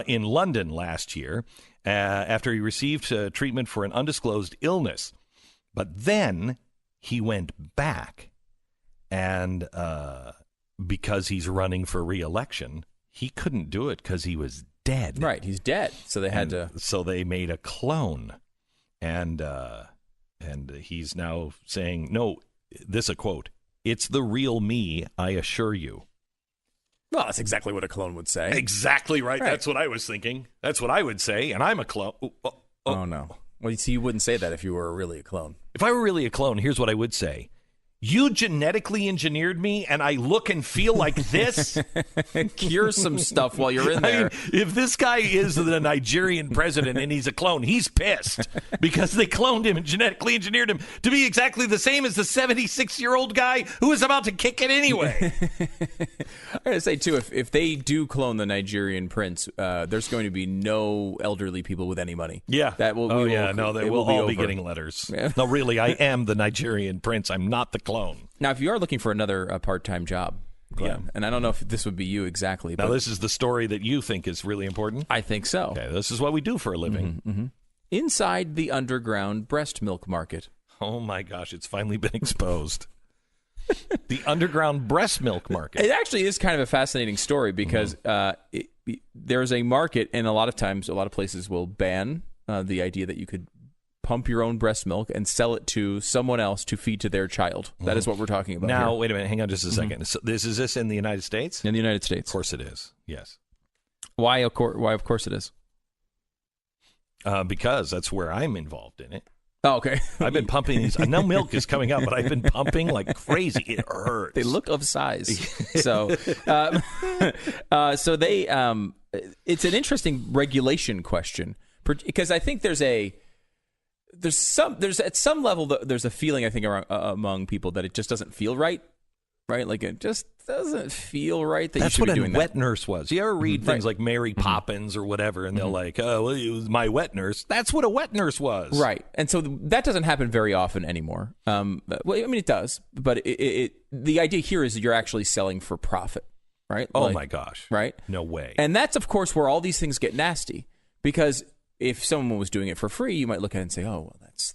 in London last year, after he received treatment for an undisclosed illness. But then he went back, and because he's running for re-election, he couldn't do it because he was dead. Right, he's dead. So they had to. So they made a clone, and he's now saying, "No, this a quote. It's the real me, I assure you." Well, that's exactly what a clone would say. Exactly right. That's what I was thinking. That's what I would say, and I'm a clone. Oh no. Well, you see, you wouldn't say that if you were really a clone. If I were really a clone, here's what I would say. You genetically engineered me, and I look and feel like this? Cure some stuff while you're in there. I mean, if this guy is the Nigerian president and he's a clone, he's pissed because they cloned him and genetically engineered him to be exactly the same as the 76-year-old guy who was about to kick it anyway. I'm going to say, too, if they do clone the Nigerian prince, there's going to be no elderly people with any money. Yeah. They will all be getting letters. Yeah. No, really, I am the Nigerian prince. I'm not the clone. Now, if you are looking for another part-time job, Glenn, and I don't know if this would be you exactly. Now, but this is the story that you think is really important? I think so. Okay, this is what we do for a living. Mm-hmm. Inside the underground breast milk market. Oh, my gosh, it's finally been exposed. The underground breast milk market. It actually is kind of a fascinating story because there's a market, and a lot of times, a lot of places will ban the idea that you could pump your own breast milk and sell it to someone else to feed to their child. That is what we're talking about now, here. wait a minute. Hang on just a second. So is this in the United States? In the United States. Of course it is. Yes. Why of course it is? Because that's where I'm involved in it. Oh, okay. I've been pumping these. I know milk is coming up, but I've been pumping like crazy. It hurts. They look of size. So they it's an interesting regulation question because I think there's at some level there's a feeling I think among people that it just doesn't feel right, like it just doesn't feel right that that's you should what be doing a wet nurse was. You ever read things like Mary Poppins or whatever, and they're like, "Oh, well, it was my wet nurse." That's what a wet nurse was, right? And so that doesn't happen very often anymore. Well, I mean, it does, but the idea here is that you're actually selling for profit, right? Oh my gosh, right? No way. And that's of course where all these things get nasty because if someone was doing it for free, you might look at it and say, "Oh, well, that's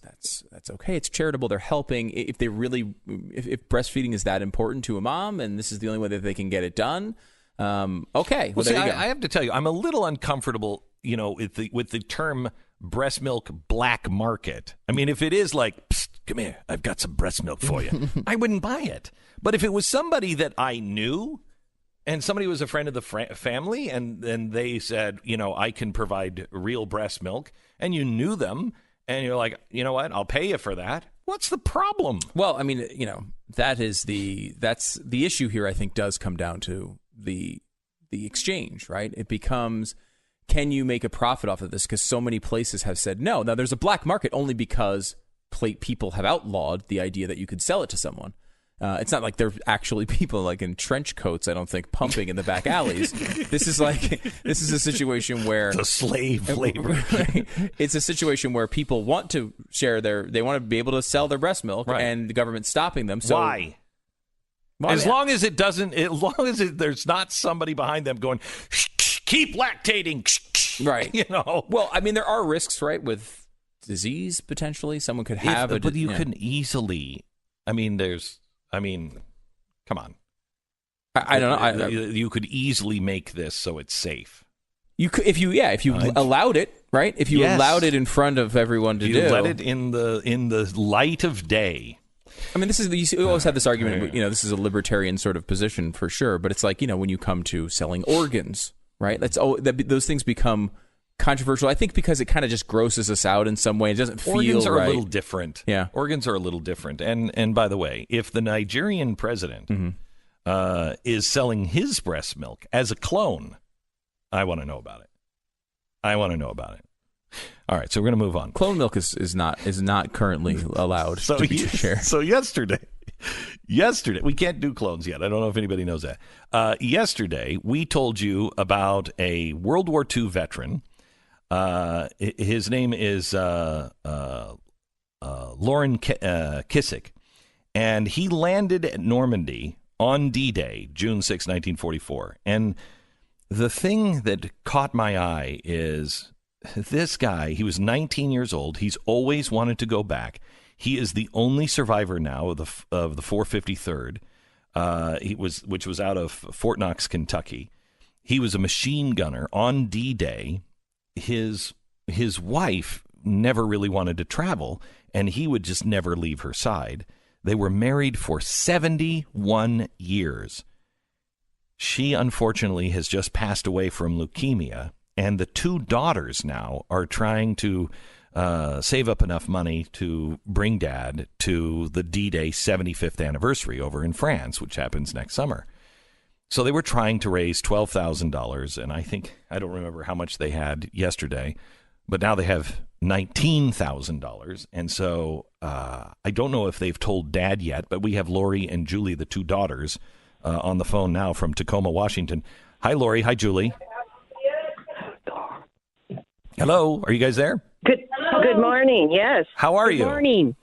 okay. It's charitable. They're helping. If if breastfeeding is that important to a mom, and this is the only way that they can get it done, okay." Well, there see, you go. I have to tell you, I'm a little uncomfortable, with the term breast milk black market. I mean, if it is like, "Psst, come here, I've got some breast milk for you," I wouldn't buy it. But if it was somebody that I knew, and somebody was a friend of the family, and then they said, I can provide real breast milk, and you knew them, and you're like, you know what, I'll pay you for that. What's the problem? Well, I mean, that's the issue here. I think does come down to the exchange, right? It becomes, can you make a profit off of this? Because so many places have said no. Now, there's a black market only because people have outlawed the idea that you could sell it to someone. It's not like there are actually people like in trench coats, I don't think, pumping in the back alleys. This is a situation where the slave labor. It's a situation where people want to they want to be able to sell their breast milk, right, and the government's stopping them. So why? As long as there's not somebody behind them going, keep lactating, right? Well, I mean, there are risks, right, with disease potentially. Someone could have but you can easily. Come on. I don't know. You could easily make this so it's safe. You could, if you allowed it, right? If you allowed it in front of everyone to do, you let it in the light of day. I mean, you always have this argument. This is a libertarian sort of position for sure, but it's like when you come to selling organs, right? Those things become controversial, I think, because it kind of just grosses us out in some way. It doesn't feel Organs are right. a little different. Yeah. Organs are a little different. And by the way, if the Nigerian president is selling his breast milk as a clone, I want to know about it. All right, so we're going to move on. Clone milk is not currently allowed to be shared. So yesterday, we can't do clones yet. I don't know if anybody knows that. Yesterday, we told you about a World War II veteran. His name is Lauren Kissick, and he landed at Normandy on D-Day, June 6, 1944. And the thing that caught my eye is this guy, he was 19 years old. He's always wanted to go back. He is the only survivor now of the 453rd, which was out of Fort Knox, Kentucky. He was a machine gunner on D-Day. His wife never really wanted to travel, and he would just never leave her side. They were married for 71 years. She, unfortunately, has just passed away from leukemia, and the two daughters now are trying to save up enough money to bring Dad to the D-Day 75th anniversary over in France, which happens next summer. So they were trying to raise $12,000, and I don't remember how much they had yesterday, but now they have $19,000. And so I don't know if they've told Dad yet, but we have Lori and Julie, the two daughters, on the phone now from Tacoma, Washington. Hi, Lori. Hi, Julie. Hello. Are you guys there? Good morning. Yes. How are you? Good morning.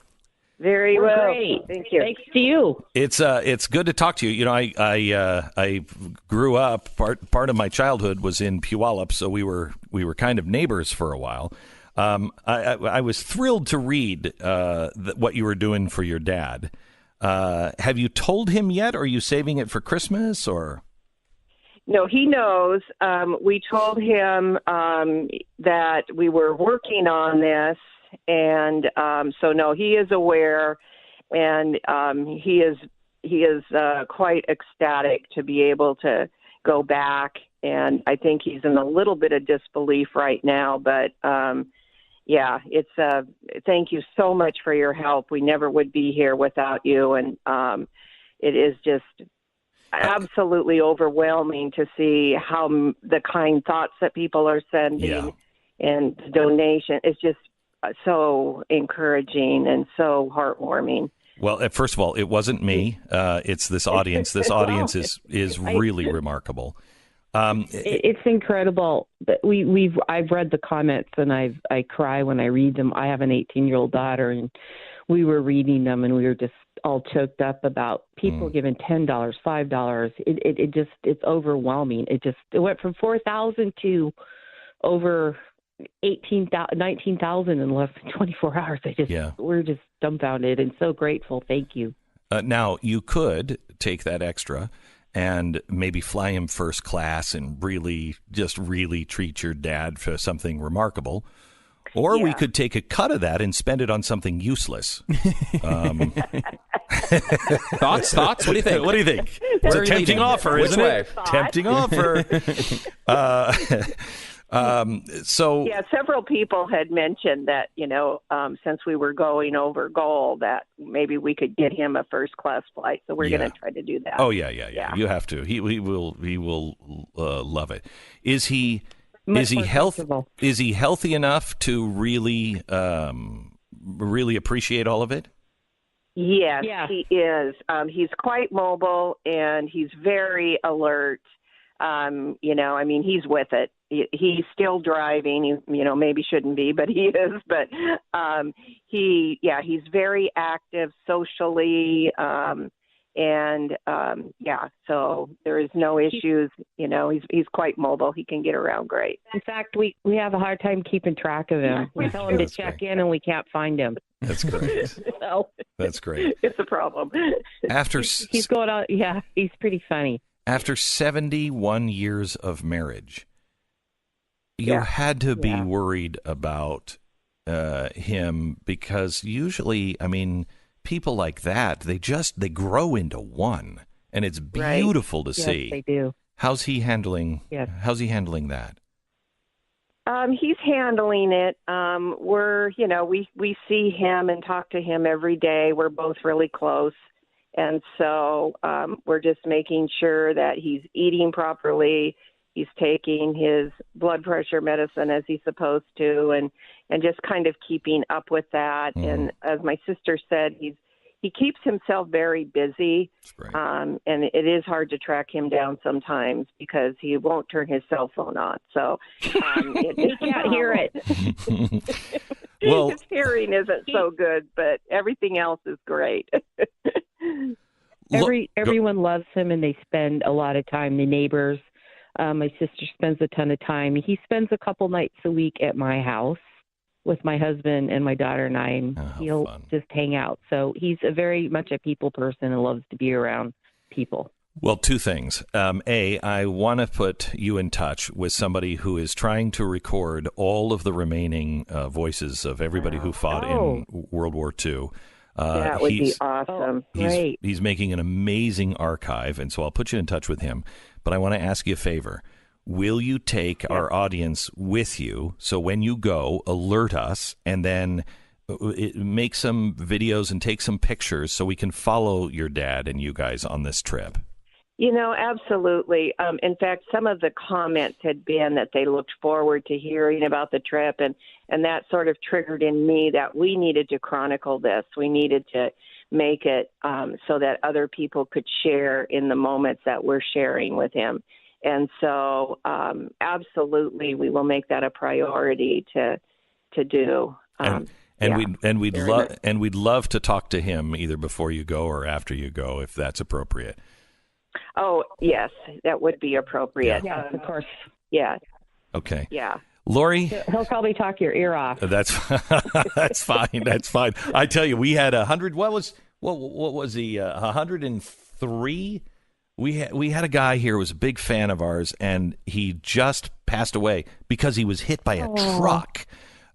Very well. Great. Thank you. Thanks to you. It's good to talk to you. You know, I grew up. Part of my childhood was in Puyallup, so we were kind of neighbors for a while. I was thrilled to read what you were doing for your dad. Have you told him yet? Or are you saving it for Christmas or? No, he knows. We told him that we were working on this, and so no, he is aware, and he is quite ecstatic to be able to go back. And I think he's in a little bit of disbelief right now, but yeah, it's thank you so much for your help. We never would be here without you, and it is just absolutely overwhelming to see how the kind thoughts that people are sending and donation. It's just so encouraging and so heartwarming. Well, first of all, it wasn't me. It's this audience. This audience is really remarkable. It's incredible. I've read the comments and I cry when I read them. I have an 18-year-old daughter, and we were reading them, and we were just all choked up about people giving $10, $5. It's overwhelming. It went from 4,000 to over 19,000 in less than 24 hours. We're just dumbfounded and so grateful. Thank you. Now you could take that extra and maybe fly him first class and really treat your dad for something remarkable. Or we could take a cut of that and spend it on something useless. Thoughts? What do you think? What do you think? It's a tempting offer, isn't it? Tempting offer. So yeah, several people had mentioned that, since we were going over goal, that maybe we could get him a first class flight. So we're going to try to do that. Oh yeah. You have to. He will love it. Is he healthy enough to really appreciate all of it? Yes, he is. He's quite mobile and he's very alert. He's with it. He's still driving. He, maybe shouldn't be, but he is. But he's very active socially. So there is no issues. He's quite mobile. He can get around great. In fact, we have a hard time keeping track of him. We tell him to check in, and we can't find him. That's great. That's great. It's a problem. He's going on. Yeah, he's pretty funny. After 71 years of marriage, you had to be worried about him, because usually, people like that, they grow into one, and it's beautiful to see. Yes, they do. How's he handling that? He's handling it. We see him and talk to him every day. We're both really close. And so we're just making sure that he's eating properly. He's taking his blood pressure medicine as he's supposed to, and just kind of keeping up with that. And as my sister said, he keeps himself very busy, and it is hard to track him down sometimes because he won't turn his cell phone on. So he can't hear it. Well, his hearing isn't so good, but everything else is great. Everyone loves him, and they spend a lot of time. The neighbors, My sister spends a ton of time. He spends a couple nights a week at my house with my husband and my daughter and I, and he'll just hang out. So he's very much a people person and loves to be around people. Well, two things. I want to put you in touch with somebody who is trying to record all of the remaining voices of everybody who fought in World War II. That would be awesome. Great. He's making an amazing archive, and so I'll put you in touch with him. But I want to ask you a favor. Will you take our audience with you so when you go, alert us, and then make some videos and take some pictures so we can follow your dad and you guys on this trip? Absolutely. In fact, some of the comments had been that they looked forward to hearing about the trip, and that sort of triggered in me that we needed to chronicle this. We needed to make it so that other people could share in the moments that we're sharing with him. And so, absolutely, we will make that a priority to do. We'd love to talk to him either before you go or after you go, if that's appropriate. Oh, yes, that would be appropriate. Yeah, of course. Yeah. Okay. Yeah. Lori? He'll probably talk your ear off. That's fine. That's fine. I tell you, we had 100. What was he? 103. We had a guy here who was a big fan of ours, and he just passed away because he was hit by a truck.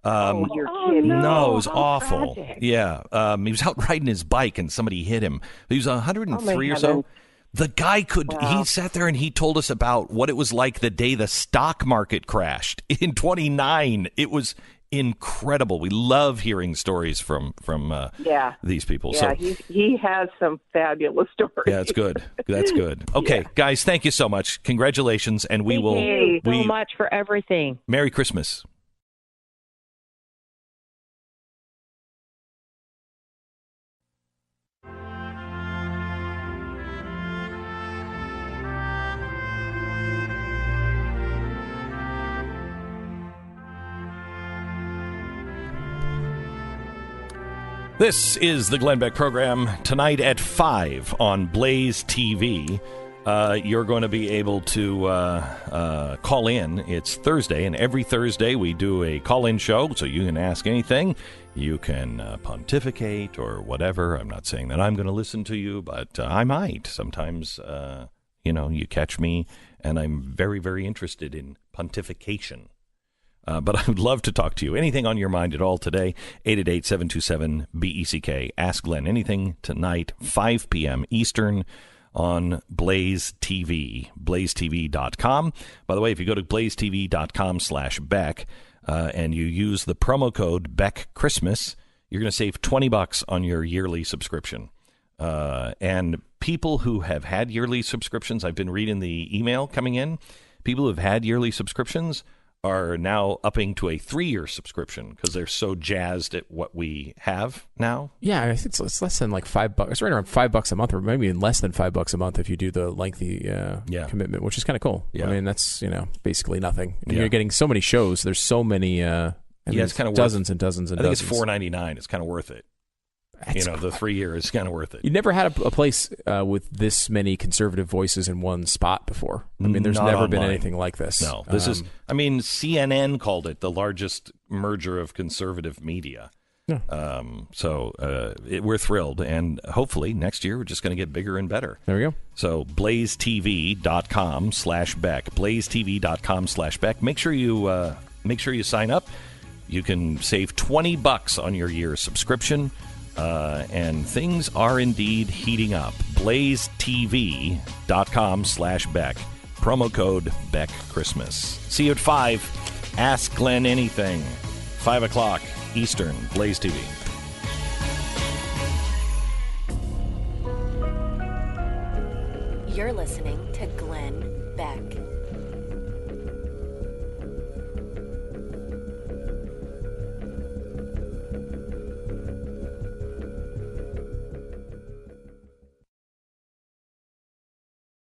You're kidding. No, it was awful. Tragic. Yeah. He was out riding his bike and somebody hit him. He was 103 or so. The guy he sat there and he told us about what it was like the day the stock market crashed in 29. It was incredible. We love hearing stories from these people. Yeah, so he has some fabulous stories. Yeah, that's good. That's good. Okay, guys, thank you so much. Congratulations, and Thank you so much for everything. Merry Christmas. This is the Glenn Beck program. Tonight at 5 on Blaze TV. You're going to be able to call in. It's Thursday, and every Thursday we do a call-in show, so you can ask anything. You can pontificate or whatever. I'm not saying that I'm going to listen to you, but I might. Sometimes, you catch me, and I'm very, very interested in pontification. But I would love to talk to you. Anything on your mind at all today, 888-727-BECK. Ask Glenn anything tonight, 5 p.m. Eastern on Blaze TV, blazetv.com. By the way, if you go to blazetv.com/Beck and you use the promo code BECKChristmas, you're going to save $20 on your yearly subscription. And people who have had yearly subscriptions, I've been reading the email coming in, people who have had yearly subscriptions are now upping to a 3-year subscription because they're so jazzed at what we have now. Yeah, I think it's less than like $5. It's right around $5 a month, or maybe even less than $5 a month if you do the lengthy commitment, which is kind of cool. Yeah. I mean, that's basically nothing. And you're getting so many shows. There's so many. It's kind of dozens and dozens and dozens. I think it's $4.99. It's kind of worth it. The 3 year is kind of worth it. You never had a place with this many conservative voices in one spot before. I mean, there's never been anything like this. No, this is. I mean, CNN called it the largest merger of conservative media. Yeah. We're thrilled, and hopefully next year we're just going to get bigger and better. There we go. So blazetv.com/Beck, blazetv.com/Beck. Make sure you sign up. You can save $20 on your year subscription. And things are indeed heating up. blazetv.com/Beck. Promo code Beck Christmas. See you at 5. Ask Glenn anything. 5 o'clock Eastern, Blaze TV. You're listening to Glenn Beck.